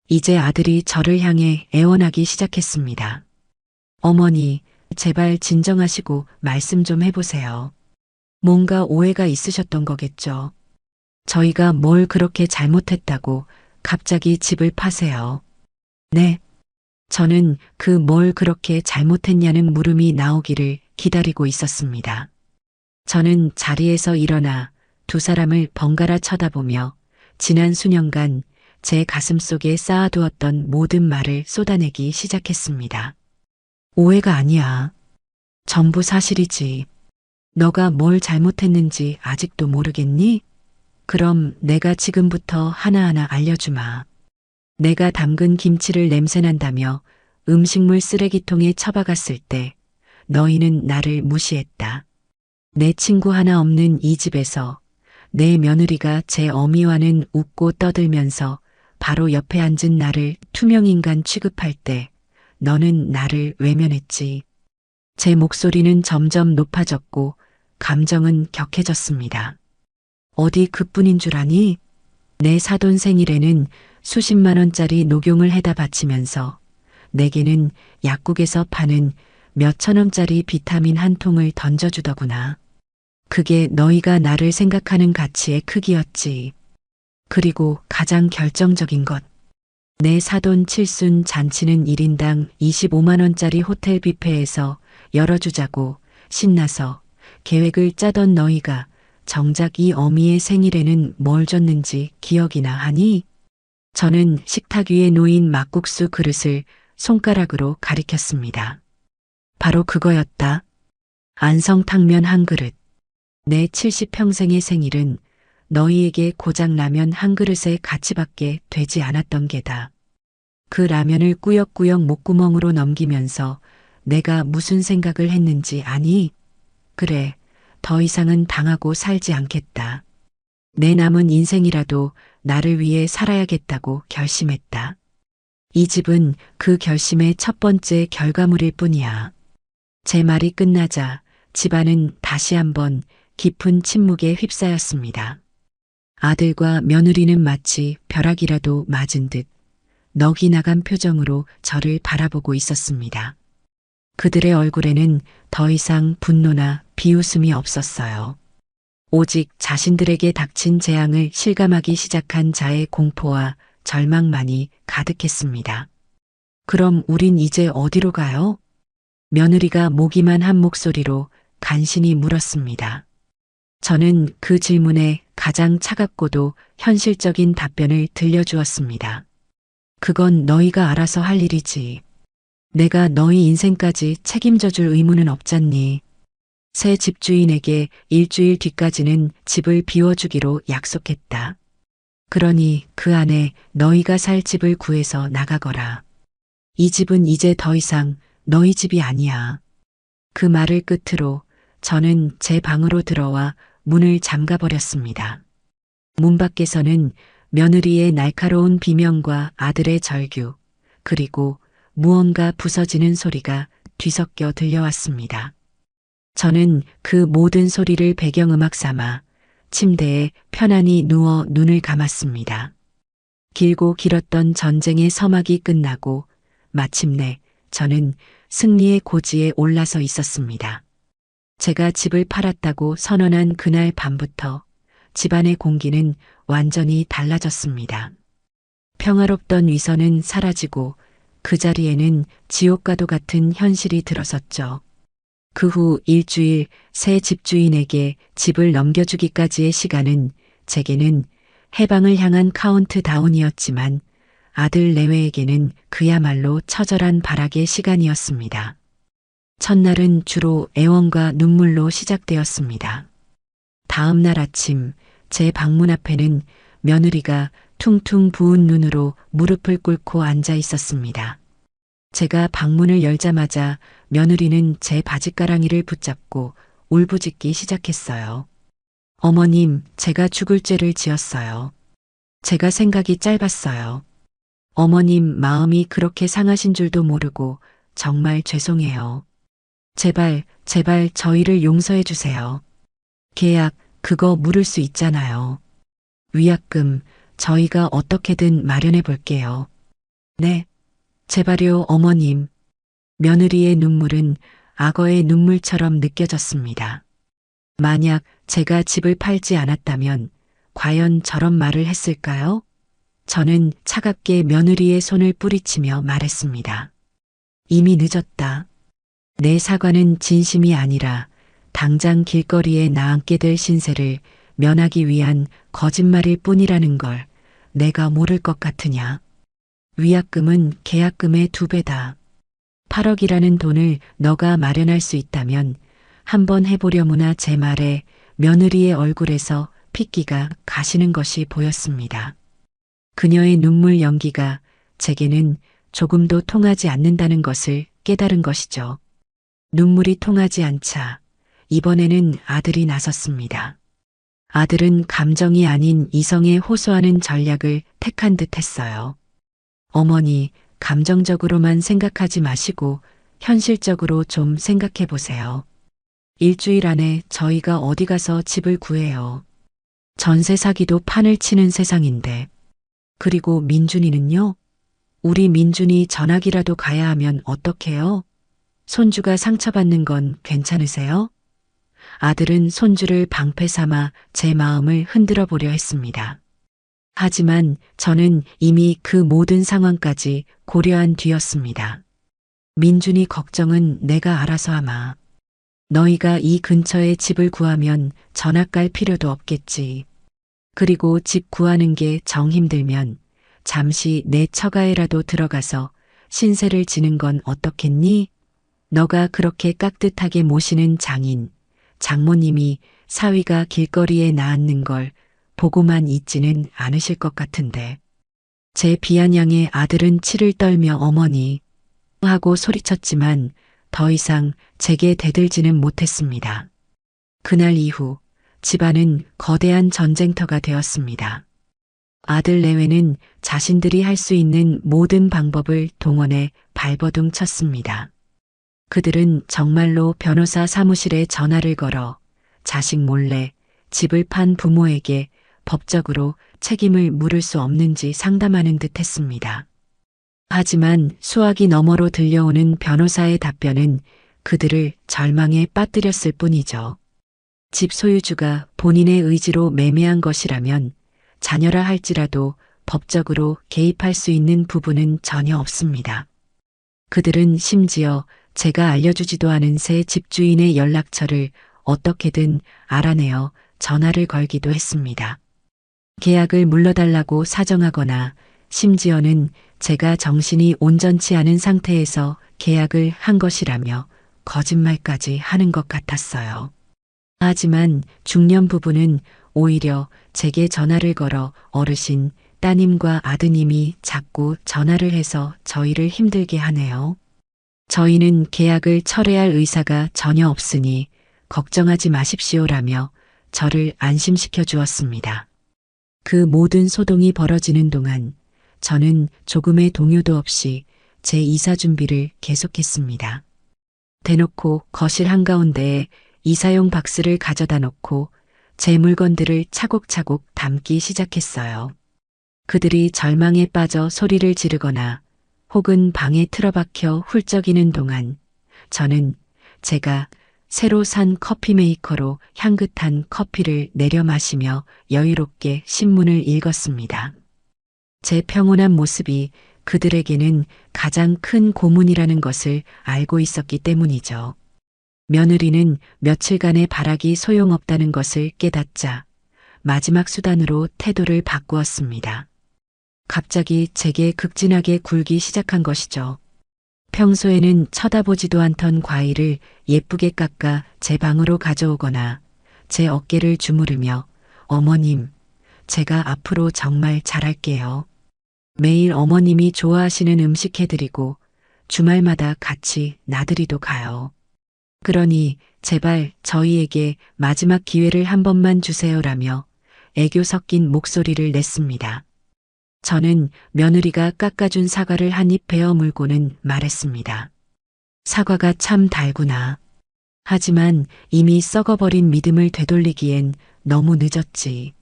이제 아들이 저를 향해 애원하기 시작했습니다. 어머니, 제발 진정하시고 말씀 좀 해보세요. 뭔가 오해가 있으셨던 거겠죠. 저희가 뭘 그렇게 잘못했다고 갑자기 집을 파세요. 네. 저는 그 뭘 그렇게 잘못했냐는 물음이 나오기를 기다리고 있었습니다. 저는 자리에서 일어나 두 사람을 번갈아 쳐다보며 지난 수년간 제 가슴 속에 쌓아두었던 모든 말을 쏟아내기 시작했습니다. 오해가 아니야. 전부 사실이지. 너가 뭘 잘못했는지 아직도 모르겠니? 그럼 내가 지금부터 하나하나 알려주마. 내가 담근 김치를 냄새난다며 음식물 쓰레기통에 처박았을 때 너희는 나를 무시했다. 내 친구 하나 없는 이 집에서 내 며느리가 제 어미와는 웃고 떠들면서 바로 옆에 앉은 나를 투명인간 취급할 때 너는 나를 외면했지. 제 목소리는 점점 높아졌고 감정은 격해졌습니다. 어디 그뿐인 줄 아니? 내 사돈 생일에는 수십만 원짜리 녹용을 해다 바치면서 내게는 약국에서 파는 몇천 원짜리 비타민 한 통을 던져주더구나. 그게 너희가 나를 생각하는 가치의 크기였지. 그리고 가장 결정적인 것. 내 사돈 칠순 잔치는 1인당 25만 원짜리 호텔 뷔페에서 열어주자고 신나서 계획을 짜던 너희가 정작 이 어미의 생일에는 뭘 줬는지 기억이나 하니? 저는 식탁 위에 놓인 막국수 그릇을 손가락으로 가리켰습니다. 바로 그거였다. 안성탕면 한 그릇. 내 70평생의 생일은 너희에게 고작 라면 한 그릇의 가치밖에 되지 않았던 게다. 그 라면을 꾸역꾸역 목구멍으로 넘기면서 내가 무슨 생각을 했는지 아니? 그래, 더 이상은 당하고 살지 않겠다. 내 남은 인생이라도 나를 위해 살아야겠다고 결심했다. 이 집은 그 결심의 첫 번째 결과물일 뿐이야. 제 말이 끝나자 집안은 다시 한번 깊은 침묵에 휩싸였습니다. 아들과 며느리는 마치 벼락이라도 맞은 듯 넋이 나간 표정으로 저를 바라보고 있었습니다. 그들의 얼굴에는 더 이상 분노나 비웃음이 없었어요. 오직 자신들에게 닥친 재앙을 실감하기 시작한 자의 공포와 절망만이 가득했습니다. 그럼 우린 이제 어디로 가요? 며느리가 모기만 한 목소리로 간신히 물었습니다. 저는 그 질문에 가장 차갑고도 현실적인 답변을 들려주었습니다. 그건 너희가 알아서 할 일이지. 내가 너희 인생까지 책임져 줄 의무는 없잖니. 새 집주인에게 일주일 뒤까지는 집을 비워주기로 약속했다. 그러니 그 안에 너희가 살 집을 구해서 나가거라. 이 집은 이제 더 이상 너희 집이 아니야. 그 말을 끝으로 저는 제 방으로 들어와 문을 잠가버렸습니다. 문 밖에서는 며느리의 날카로운 비명과 아들의 절규, 그리고 무언가 부서지는 소리가 뒤섞여 들려왔습니다. 저는 그 모든 소리를 배경음악 삼아 침대에 편안히 누워 눈을 감았습니다. 길고 길었던 전쟁의 서막이 끝나고 마침내 저는 승리의 고지에 올라서 있었습니다. 제가 집을 팔았다고 선언한 그날 밤부터 집안의 공기는 완전히 달라졌습니다. 평화롭던 위선은 사라지고 그 자리에는 지옥과도 같은 현실이 들어섰죠. 그 후 일주일 새 집주인에게 집을 넘겨주기까지의 시간은 제게는 해방을 향한 카운트다운이었지만 아들 내외에게는 그야말로 처절한 발악의 시간이었습니다. 첫날은 주로 애원과 눈물로 시작되었습니다. 다음 날 아침 제 방문 앞에는 며느리가 퉁퉁 부은 눈으로 무릎을 꿇고 앉아 있었습니다. 제가 방문을 열자마자 며느리는 제 바짓가랑이를 붙잡고 울부짖기 시작했어요. 어머님, 제가 죽을 죄를 지었어요. 제가 생각이 짧았어요. 어머님 마음이 그렇게 상하신 줄도 모르고 정말 죄송해요. 제발, 제발 저희를 용서해 주세요. 계약, 그거 물을 수 있잖아요. 위약금, 저희가 어떻게든 마련해 볼게요. 네, 제발요, 어머님. 며느리의 눈물은 악어의 눈물처럼 느껴졌습니다. 만약 제가 집을 팔지 않았다면 과연 저런 말을 했을까요? 저는 차갑게 며느리의 손을 뿌리치며 말했습니다. 이미 늦었다. 내 사과는 진심이 아니라 당장 길거리에 나앉게 될 신세를 면하기 위한 거짓말일 뿐이라는 걸 내가 모를 것 같으냐. 위약금은 계약금의 2배다. 8억이라는 돈을 너가 마련할 수 있다면 한번 해보려무나 제 말에 며느리의 얼굴에서 핏기가 가시는 것이 보였습니다. 그녀의 눈물 연기가 제게는 조금도 통하지 않는다는 것을 깨달은 것이죠. 눈물이 통하지 않자 이번에는 아들이 나섰습니다. 아들은 감정이 아닌 이성에 호소하는 전략을 택한 듯 했어요. 어머니, 감정적으로만 생각하지 마시고 현실적으로 좀 생각해 보세요. 일주일 안에 저희가 어디 가서 집을 구해요. 전세 사기도 판을 치는 세상인데. 그리고 민준이는요? 우리 민준이 전학이라도 가야 하면 어떡해요? 손주가 상처받는 건 괜찮으세요? 아들은 손주를 방패 삼아 제 마음을 흔들어 보려 했습니다. 하지만 저는 이미 그 모든 상황까지 고려한 뒤였습니다. 민준이 걱정은 내가 알아서 하마. 너희가 이 근처에 집을 구하면 전학 갈 필요도 없겠지. 그리고 집 구하는 게 정 힘들면 잠시 내 처가에라도 들어가서 신세를 지는 건 어떻겠니? 너가 그렇게 깍듯하게 모시는 장인, 장모님이 사위가 길거리에 나앉는 걸 보고만 있지는 않으실 것 같은데. 제 비아냥의 아들은 치를 떨며 어머니 하고 소리쳤지만 더 이상 제게 대들지는 못했습니다. 그날 이후 집안은 거대한 전쟁터가 되었습니다. 아들 내외는 자신들이 할 수 있는 모든 방법을 동원해 발버둥 쳤습니다. 그들은 정말로 변호사 사무실에 전화를 걸어 자식 몰래 집을 판 부모에게 법적으로 책임을 물을 수 없는지 상담하는 듯 했습니다. 하지만 수화기 너머로 들려오는 변호사의 답변은 그들을 절망에 빠뜨렸을 뿐이죠. 집 소유주가 본인의 의지로 매매한 것이라면 자녀라 할지라도 법적으로 개입할 수 있는 부분은 전혀 없습니다. 그들은 심지어 제가 알려주지도 않은 새 집주인의 연락처를 어떻게든 알아내어 전화를 걸기도 했습니다. 계약을 물러달라고 사정하거나 심지어는 제가 정신이 온전치 않은 상태에서 계약을 한 것이라며 거짓말까지 하는 것 같았어요. 하지만 중년 부부는 오히려 제게 전화를 걸어 어르신, 따님과 아드님이 자꾸 전화를 해서 저희를 힘들게 하네요. 저희는 계약을 철회할 의사가 전혀 없으니 걱정하지 마십시오라며 저를 안심시켜 주었습니다. 그 모든 소동이 벌어지는 동안 저는 조금의 동요도 없이 제 이사 준비를 계속했습니다. 대놓고 거실 한가운데에 이사용 박스를 가져다 놓고 제 물건들을 차곡차곡 담기 시작했어요. 그들이 절망에 빠져 소리를 지르거나 혹은 방에 틀어박혀 훌쩍이는 동안 저는 제가 새로 산 커피 메이커로 향긋한 커피를 내려 마시며 여유롭게 신문을 읽었습니다. 제 평온한 모습이 그들에게는 가장 큰 고문이라는 것을 알고 있었기 때문이죠. 며느리는 며칠간의 발악이 소용없다는 것을 깨닫자 마지막 수단으로 태도를 바꾸었습니다. 갑자기 제게 극진하게 굴기 시작한 것이죠. 평소에는 쳐다보지도 않던 과일을 예쁘게 깎아 제 방으로 가져오거나 제 어깨를 주무르며 어머님, 제가 앞으로 정말 잘할게요. 매일 어머님이 좋아하시는 음식 해드리고 주말마다 같이 나들이도 가요. 그러니 제발 저희에게 마지막 기회를 한 번만 주세요라며 애교 섞인 목소리를 냈습니다. 저는 며느리가 깎아준 사과를 한 입 베어 물고는 말했습니다. 사과가 참 달구나. 하지만 이미 썩어버린 믿음을 되돌리기엔 너무 늦었지.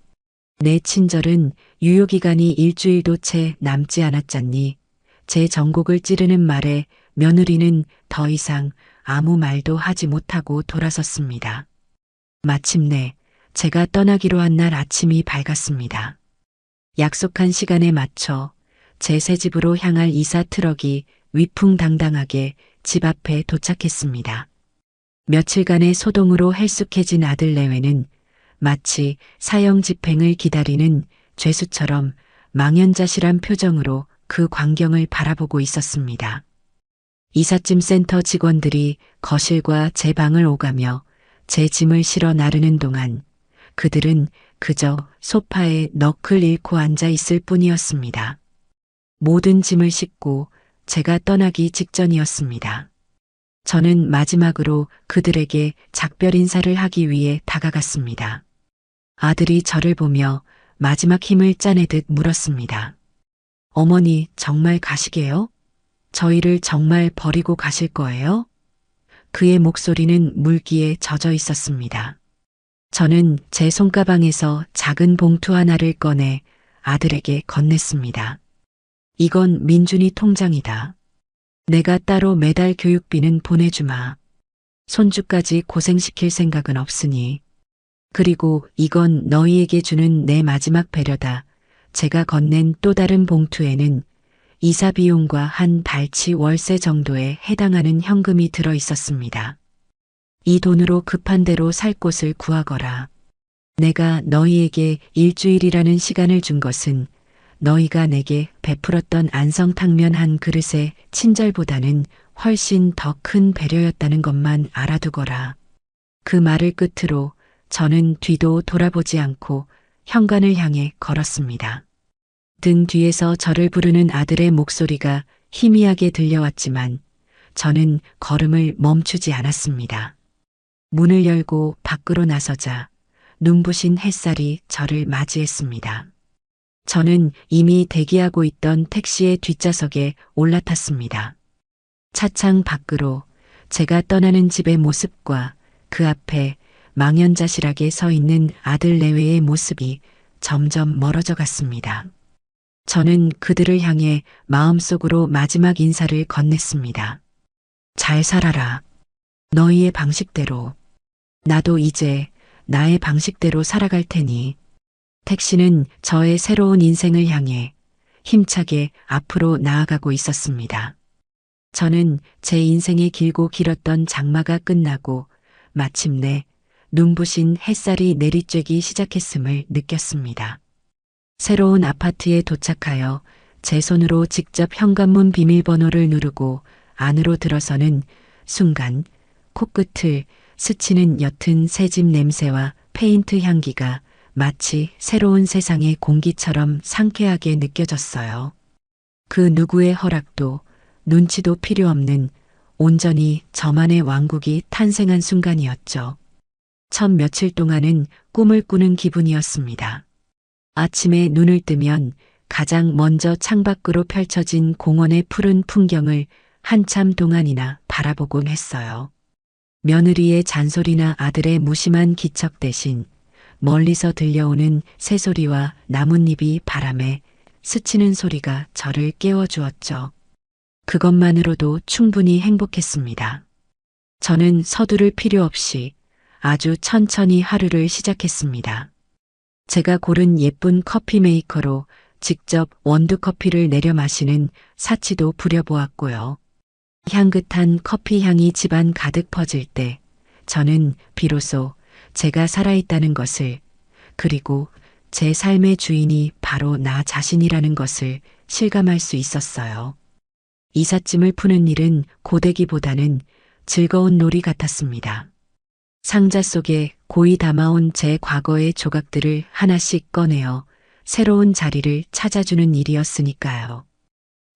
내 친절은 유효기간이 일주일도 채 남지 않았잖니. 제 전곡을 찌르는 말에 며느리는 더 이상 아무 말도 하지 못하고 돌아섰습니다. 마침내 제가 떠나기로 한 날 아침이 밝았습니다. 약속한 시간에 맞춰 제 새 집으로 향할 이사 트럭이 위풍당당하게 집 앞에 도착했습니다. 며칠간의 소동으로 헬쑥해진 아들 내외는 마치 사형 집행을 기다리는 죄수처럼 망연자실한 표정으로 그 광경을 바라보고 있었습니다. 이삿짐 센터 직원들이 거실과 제 방을 오가며 제 짐을 실어 나르는 동안 그들은 그저 소파에 넋을 잃고 앉아 있을 뿐이었습니다. 모든 짐을 싣고 제가 떠나기 직전이었습니다. 저는 마지막으로 그들에게 작별 인사를 하기 위해 다가갔습니다. 아들이 저를 보며 마지막 힘을 짜내듯 물었습니다. 어머니, 정말 가시게요? 저희를 정말 버리고 가실 거예요? 그의 목소리는 물기에 젖어 있었습니다. 저는 제 손가방에서 작은 봉투 하나를 꺼내 아들에게 건넸습니다. 이건 민준이 통장이다. 내가 따로 매달 교육비는 보내주마. 손주까지 고생시킬 생각은 없으니. 그리고 이건 너희에게 주는 내 마지막 배려다. 제가 건넨 또 다른 봉투에는 이사 비용과 한 달치 월세 정도에 해당하는 현금이 들어 있었습니다. 이 돈으로 급한 대로 살 곳을 구하거라. 내가 너희에게 일주일이라는 시간을 준 것은 너희가 내게 베풀었던 안성탕면 한 그릇의 친절보다는 훨씬 더 큰 배려였다는 것만 알아두거라. 그 말을 끝으로 저는 뒤도 돌아보지 않고 현관을 향해 걸었습니다. 등 뒤에서 저를 부르는 아들의 목소리가 희미하게 들려왔지만 저는 걸음을 멈추지 않았습니다. 문을 열고 밖으로 나서자 눈부신 햇살이 저를 맞이했습니다. 저는 이미 대기하고 있던 택시의 뒷좌석에 올라탔습니다. 차창 밖으로 제가 떠나는 집의 모습과 그 앞에 망연자실하게 서 있는 아들 내외의 모습이 점점 멀어져 갔습니다. 저는 그들을 향해 마음속으로 마지막 인사를 건넸습니다. 잘 살아라. 너희의 방식대로. 나도 이제 나의 방식대로 살아갈 테니. 택시는 저의 새로운 인생을 향해 힘차게 앞으로 나아가고 있었습니다. 저는 제 인생의 길고 길었던 장마가 끝나고 마침내 눈부신 햇살이 내리쬐기 시작했음을 느꼈습니다. 새로운 아파트에 도착하여 제 손으로 직접 현관문 비밀번호를 누르고 안으로 들어서는 순간 코끝을 스치는 옅은 새집 냄새와 페인트 향기가 마치 새로운 세상의 공기처럼 상쾌하게 느껴졌어요. 그 누구의 허락도 눈치도 필요 없는 온전히 저만의 왕국이 탄생한 순간이었죠. 첫 며칠 동안은 꿈을 꾸는 기분이었습니다. 아침에 눈을 뜨면 가장 먼저 창밖으로 펼쳐진 공원의 푸른 풍경을 한참 동안이나 바라보곤 했어요. 며느리의 잔소리나 아들의 무심한 기척 대신 멀리서 들려오는 새소리와 나뭇잎이 바람에 스치는 소리가 저를 깨워주었죠. 그것만으로도 충분히 행복했습니다. 저는 서두를 필요 없이 아주 천천히 하루를 시작했습니다. 제가 고른 예쁜 커피 메이커로 직접 원두커피를 내려 마시는 사치도 부려보았고요. 향긋한 커피 향이 집안 가득 퍼질 때 저는 비로소 제가 살아있다는 것을, 그리고 제 삶의 주인이 바로 나 자신이라는 것을 실감할 수 있었어요. 이삿짐을 푸는 일은 고되기보다는 즐거운 놀이 같았습니다. 상자 속에 고이 담아온 제 과거의 조각들을 하나씩 꺼내어 새로운 자리를 찾아주는 일이었으니까요.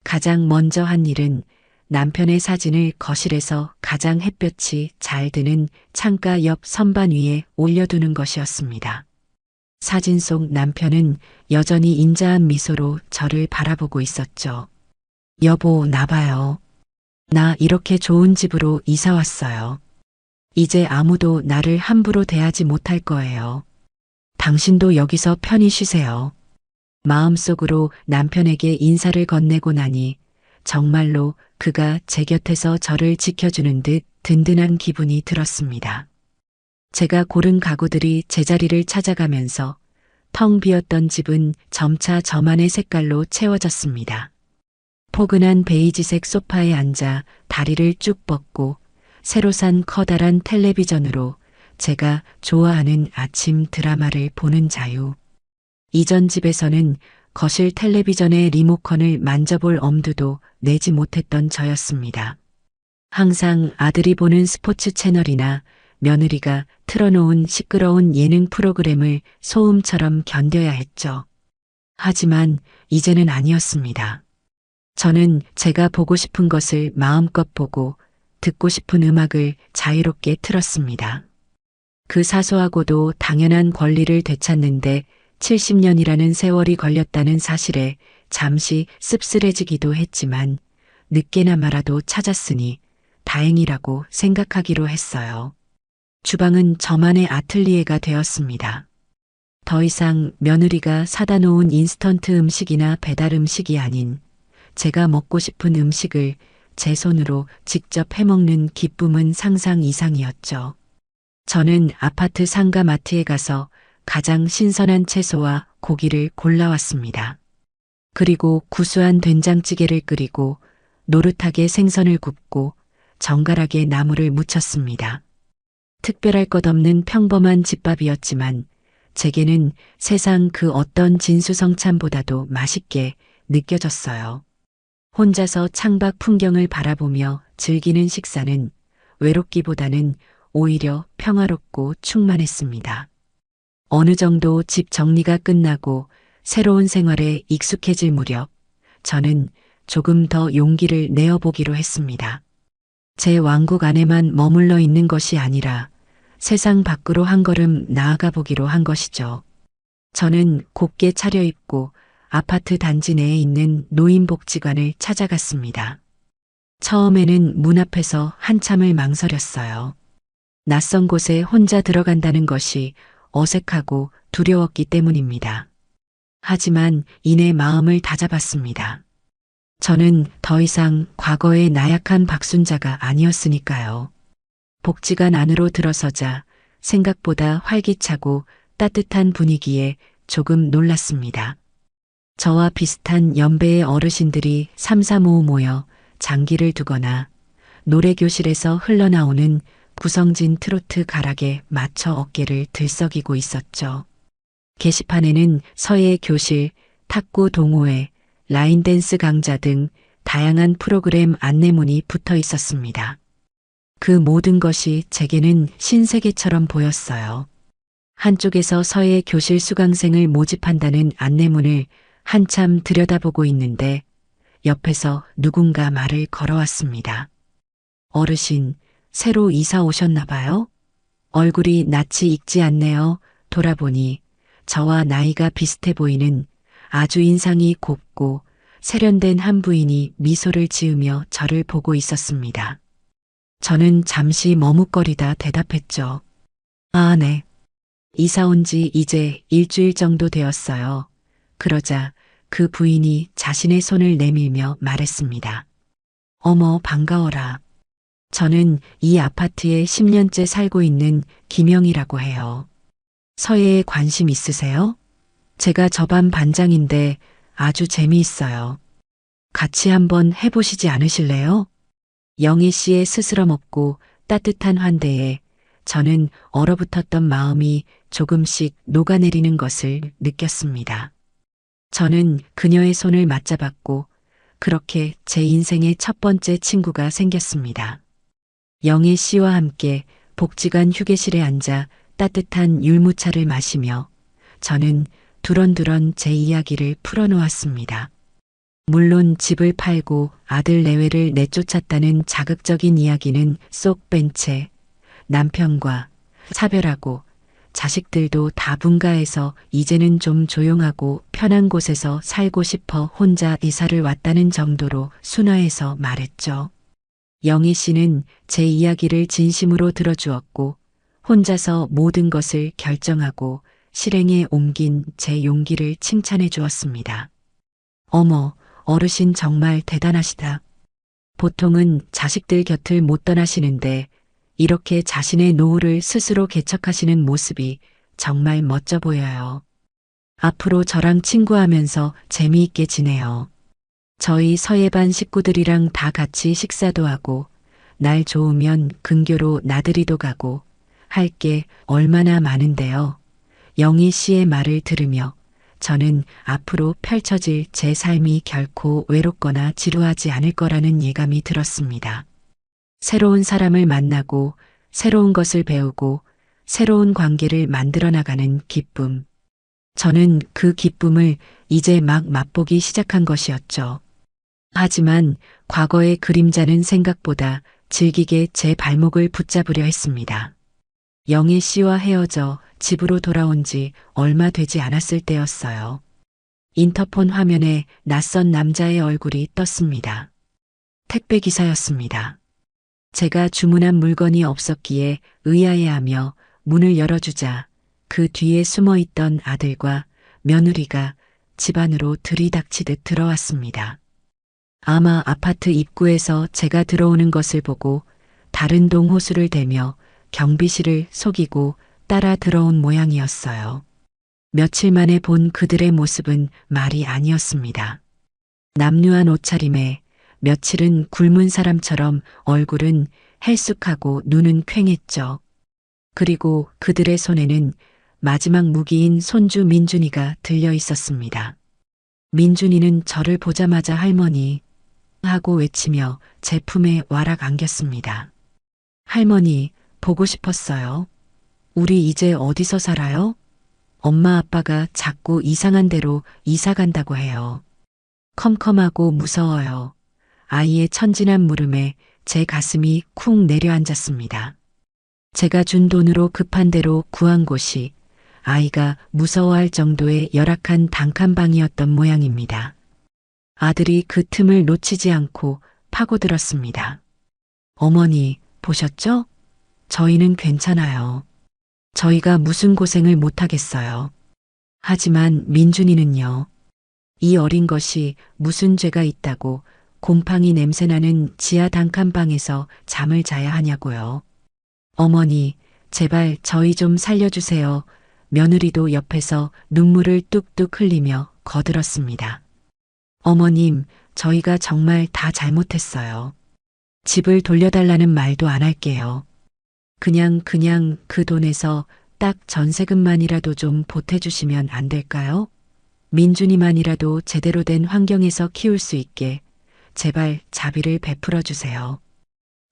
가장 먼저 한 일은 남편의 사진을 거실에서 가장 햇볕이 잘 드는 창가 옆 선반 위에 올려두는 것이었습니다. 사진 속 남편은 여전히 인자한 미소로 저를 바라보고 있었죠. 여보, 나봐요. 나 이렇게 좋은 집으로 이사 왔어요. 이제 아무도 나를 함부로 대하지 못할 거예요. 당신도 여기서 편히 쉬세요. 마음속으로 남편에게 인사를 건네고 나니 정말로 그가 제 곁에서 저를 지켜주는 듯 든든한 기분이 들었습니다. 제가 고른 가구들이 제자리를 찾아가면서 텅 비었던 집은 점차 저만의 색깔로 채워졌습니다. 포근한 베이지색 소파에 앉아 다리를 쭉 뻗고 새로 산 커다란 텔레비전으로 제가 좋아하는 아침 드라마를 보는 자유. 이전 집에서는 거실 텔레비전의 리모컨을 만져볼 엄두도 내지 못했던 저였습니다. 항상 아들이 보는 스포츠 채널이나 며느리가 틀어놓은 시끄러운 예능 프로그램을 소음처럼 견뎌야 했죠. 하지만 이제는 아니었습니다. 저는 제가 보고 싶은 것을 마음껏 보고 듣고 싶은 음악을 자유롭게 틀었습니다. 그 사소하고도 당연한 권리를 되찾는데 70년이라는 세월이 걸렸다는 사실에 잠시 씁쓸해지기도 했지만 늦게나마라도 찾았으니 다행이라고 생각하기로 했어요. 주방은 저만의 아틀리에가 되었습니다. 더 이상 며느리가 사다 놓은 인스턴트 음식이나 배달 음식이 아닌 제가 먹고 싶은 음식을 제 손으로 직접 해먹는 기쁨은 상상 이상이었죠. 저는 아파트 상가 마트에 가서 가장 신선한 채소와 고기를 골라왔습니다. 그리고 구수한 된장찌개를 끓이고 노릇하게 생선을 굽고 정갈하게 나물을 무쳤습니다. 특별할 것 없는 평범한 집밥이었지만 제게는 세상 그 어떤 진수성찬보다도 맛있게 느껴졌어요. 혼자서 창밖 풍경을 바라보며 즐기는 식사는 외롭기보다는 오히려 평화롭고 충만했습니다. 어느 정도 집 정리가 끝나고 새로운 생활에 익숙해질 무렵 저는 조금 더 용기를 내어보기로 했습니다. 제 왕국 안에만 머물러 있는 것이 아니라 세상 밖으로 한 걸음 나아가 보기로 한 것이죠. 저는 곱게 차려입고 아파트 단지 내에 있는 노인복지관을 찾아갔습니다. 처음에는 문 앞에서 한참을 망설였어요. 낯선 곳에 혼자 들어간다는 것이 어색하고 두려웠기 때문입니다. 하지만 이내 마음을 다잡았습니다. 저는 더 이상 과거의 나약한 박순자가 아니었으니까요. 복지관 안으로 들어서자 생각보다 활기차고 따뜻한 분위기에 조금 놀랐습니다. 저와 비슷한 연배의 어르신들이 삼삼오오 모여 장기를 두거나 노래교실에서 흘러나오는 구성진 트로트 가락에 맞춰 어깨를 들썩이고 있었죠. 게시판에는 서예 교실, 탁구 동호회, 라인댄스 강좌 등 다양한 프로그램 안내문이 붙어 있었습니다. 그 모든 것이 제게는 신세계처럼 보였어요. 한쪽에서 서예 교실 수강생을 모집한다는 안내문을 한참 들여다보고 있는데 옆에서 누군가 말을 걸어왔습니다. 어르신, 새로 이사 오셨나 봐요? 얼굴이 낯이 익지 않네요. 돌아보니 저와 나이가 비슷해 보이는 아주 인상이 곱고 세련된 한 부인이 미소를 지으며 저를 보고 있었습니다. 저는 잠시 머뭇거리다 대답했죠. 아, 네. 이사 온 지 이제 일주일 정도 되었어요. 그러자 그 부인이 자신의 손을 내밀며 말했습니다. 어머, 반가워라. 저는 이 아파트에 10년째 살고 있는 김영이라고 해요. 서예에 관심 있으세요? 제가 저반 반장인데 아주 재미있어요. 같이 한번 해보시지 않으실래요? 영희 씨의 스스럼 없고 따뜻한 환대에 저는 얼어붙었던 마음이 조금씩 녹아내리는 것을 느꼈습니다. 저는 그녀의 손을 맞잡았고 그렇게 제 인생의 첫 번째 친구가 생겼습니다. 영희 씨와 함께 복지관 휴게실에 앉아 따뜻한 율무차를 마시며 저는 두런두런 제 이야기를 풀어놓았습니다. 물론 집을 팔고 아들 내외를 내쫓았다는 자극적인 이야기는 쏙 뺀 채 남편과 차별하고 자식들도 다 분가해서 이제는 좀 조용하고 편한 곳에서 살고 싶어 혼자 이사를 왔다는 정도로 순화해서 말했죠. 영희 씨는 제 이야기를 진심으로 들어주었고 혼자서 모든 것을 결정하고 실행에 옮긴 제 용기를 칭찬해 주었습니다. 어머, 어르신 정말 대단하시다. 보통은 자식들 곁을 못 떠나시는데 이렇게 자신의 노후를 스스로 개척하시는 모습이 정말 멋져 보여요. 앞으로 저랑 친구하면서 재미있게 지내요. 저희 서예반 식구들이랑 다 같이 식사도 하고 날 좋으면 근교로 나들이도 가고 할 게 얼마나 많은데요. 영희 씨의 말을 들으며 저는 앞으로 펼쳐질 제 삶이 결코 외롭거나 지루하지 않을 거라는 예감이 들었습니다. 새로운 사람을 만나고 새로운 것을 배우고 새로운 관계를 만들어 나가는 기쁨. 저는 그 기쁨을 이제 막 맛보기 시작한 것이었죠. 하지만 과거의 그림자는 생각보다 질기게 제 발목을 붙잡으려 했습니다. 영애 씨와 헤어져 집으로 돌아온 지 얼마 되지 않았을 때였어요. 인터폰 화면에 낯선 남자의 얼굴이 떴습니다. 택배 기사였습니다. 제가 주문한 물건이 없었기에 의아해하며 문을 열어주자 그 뒤에 숨어있던 아들과 며느리가 집 안으로 들이닥치듯 들어왔습니다. 아마 아파트 입구에서 제가 들어오는 것을 보고 다른 동 호수를 대며 경비실을 속이고 따라 들어온 모양이었어요. 며칠 만에 본 그들의 모습은 말이 아니었습니다. 남루한 옷차림에 며칠은 굶은 사람처럼 얼굴은 헬쑥하고 눈은 퀭했죠. 그리고 그들의 손에는 마지막 무기인 손주 민준이가 들려 있었습니다. 민준이는 저를 보자마자 할머니, 하고 외치며 제 품에 와락 안겼습니다. 할머니, 보고 싶었어요. 우리 이제 어디서 살아요? 엄마 아빠가 자꾸 이상한 데로 이사 간다고 해요. 컴컴하고 무서워요. 아이의 천진한 물음에 제 가슴이 쿵 내려앉았습니다. 제가 준 돈으로 급한 대로 구한 곳이 아이가 무서워할 정도의 열악한 단칸방이었던 모양입니다. 아들이 그 틈을 놓치지 않고 파고들었습니다. 어머니, 보셨죠? 저희는 괜찮아요. 저희가 무슨 고생을 못하겠어요. 하지만 민준이는요. 이 어린 것이 무슨 죄가 있다고 곰팡이 냄새나는 지하 단칸방에서 잠을 자야 하냐고요. 어머니, 제발 저희 좀 살려주세요. 며느리도 옆에서 눈물을 뚝뚝 흘리며 거들었습니다. 어머님, 저희가 정말 다 잘못했어요. 집을 돌려달라는 말도 안 할게요. 그냥 그 돈에서 딱 전세금만이라도 좀 보태주시면 안 될까요? 민준이만이라도 제대로 된 환경에서 키울 수 있게 제발 자비를 베풀어 주세요.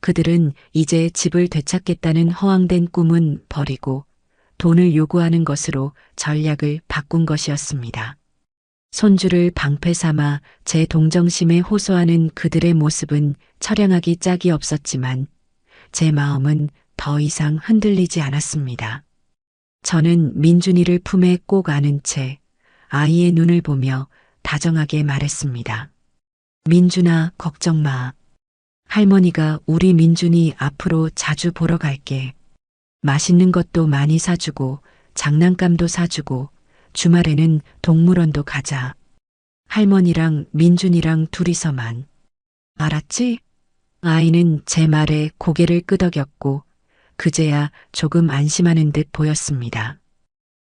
그들은 이제 집을 되찾겠다는 허황된 꿈은 버리고 돈을 요구하는 것으로 전략을 바꾼 것이었습니다. 손주를 방패 삼아 제 동정심에 호소하는 그들의 모습은 처량하기 짝이 없었지만 제 마음은 더 이상 흔들리지 않았습니다. 저는 민준이를 품에 꼭 안은 채 아이의 눈을 보며 다정하게 말했습니다. 민준아, 걱정 마. 할머니가 우리 민준이 앞으로 자주 보러 갈게. 맛있는 것도 많이 사주고 장난감도 사주고 주말에는 동물원도 가자. 할머니랑 민준이랑 둘이서만. 알았지? 아이는 제 말에 고개를 끄덕였고 그제야 조금 안심하는 듯 보였습니다.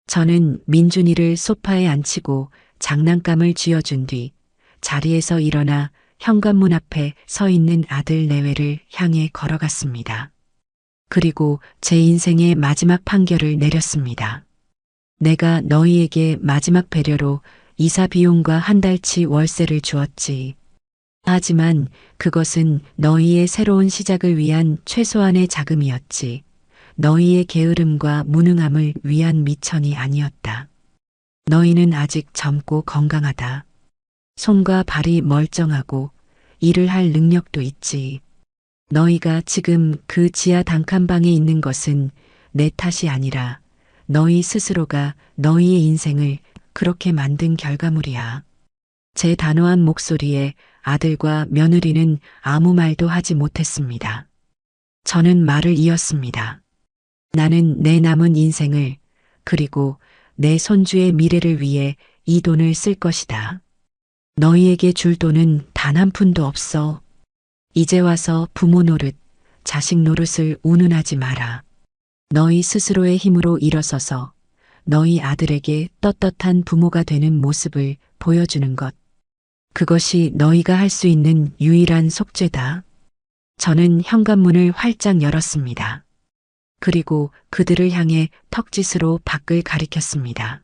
저는 민준이를 소파에 앉히고 장난감을 쥐어준 뒤 자리에서 일어나 현관문 앞에 서 있는 아들 내외를 향해 걸어갔습니다. 그리고 제 인생의 마지막 판결을 내렸습니다. 내가 너희에게 마지막 배려로 이사 비용과 한 달치 월세를 주었지. 하지만 그것은 너희의 새로운 시작을 위한 최소한의 자금이었지. 너희의 게으름과 무능함을 위한 미천이 아니었다. 너희는 아직 젊고 건강하다. 손과 발이 멀쩡하고 일을 할 능력도 있지. 너희가 지금 그 지하 단칸방에 있는 것은 내 탓이 아니라 너희 스스로가 너희의 인생을 그렇게 만든 결과물이야. 제 단호한 목소리에 아들과 며느리는 아무 말도 하지 못했습니다. 저는 말을 이었습니다. 나는 내 남은 인생을 그리고 내 손주의 미래를 위해 이 돈을 쓸 것이다. 너희에게 줄 돈은 단 한 푼도 없어. 이제 와서 부모 노릇, 자식 노릇을 운운하지 마라. 너희 스스로의 힘으로 일어서서 너희 아들에게 떳떳한 부모가 되는 모습을 보여주는 것. 그것이 너희가 할 수 있는 유일한 속죄다. 저는 현관문을 활짝 열었습니다. 그리고 그들을 향해 턱짓으로 밖을 가리켰습니다.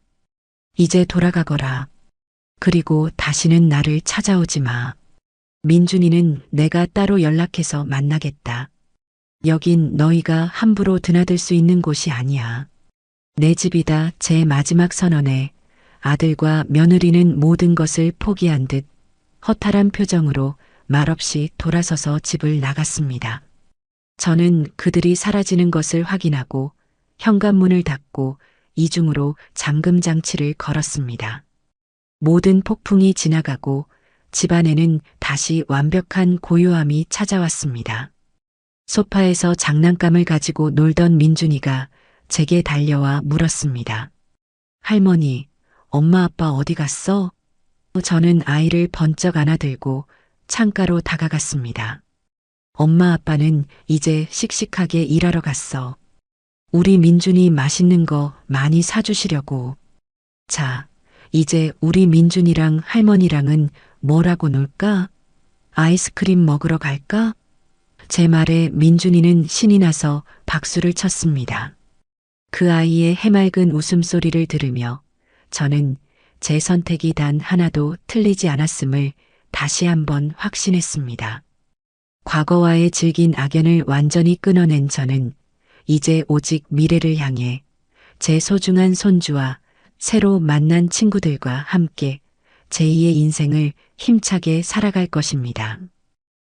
이제 돌아가거라. 그리고 다시는 나를 찾아오지 마. 민준이는 내가 따로 연락해서 만나겠다. 여긴 너희가 함부로 드나들 수 있는 곳이 아니야. 내 집이다. 제 마지막 선언에 아들과 며느리는 모든 것을 포기한 듯 허탈한 표정으로 말없이 돌아서서 집을 나갔습니다. 저는 그들이 사라지는 것을 확인하고 현관문을 닫고 이중으로 잠금 장치를 걸었습니다. 모든 폭풍이 지나가고 집안에는 다시 완벽한 고요함이 찾아왔습니다. 소파에서 장난감을 가지고 놀던 민준이가 제게 달려와 물었습니다. 할머니, 엄마 아빠 어디 갔어? 저는 아이를 번쩍 안아들고 창가로 다가갔습니다. 엄마 아빠는 이제 씩씩하게 일하러 갔어. 우리 민준이 맛있는 거 많이 사주시려고. 자, 이제 우리 민준이랑 할머니랑은 뭐라고 놀까? 아이스크림 먹으러 갈까? 제 말에 민준이는 신이 나서 박수를 쳤습니다. 그 아이의 해맑은 웃음소리를 들으며 저는 제 선택이 단 하나도 틀리지 않았음을 다시 한번 확신했습니다. 과거와의 질긴 악연을 완전히 끊어낸 저는 이제 오직 미래를 향해 제 소중한 손주와 새로 만난 친구들과 함께 제2의 인생을 힘차게 살아갈 것입니다.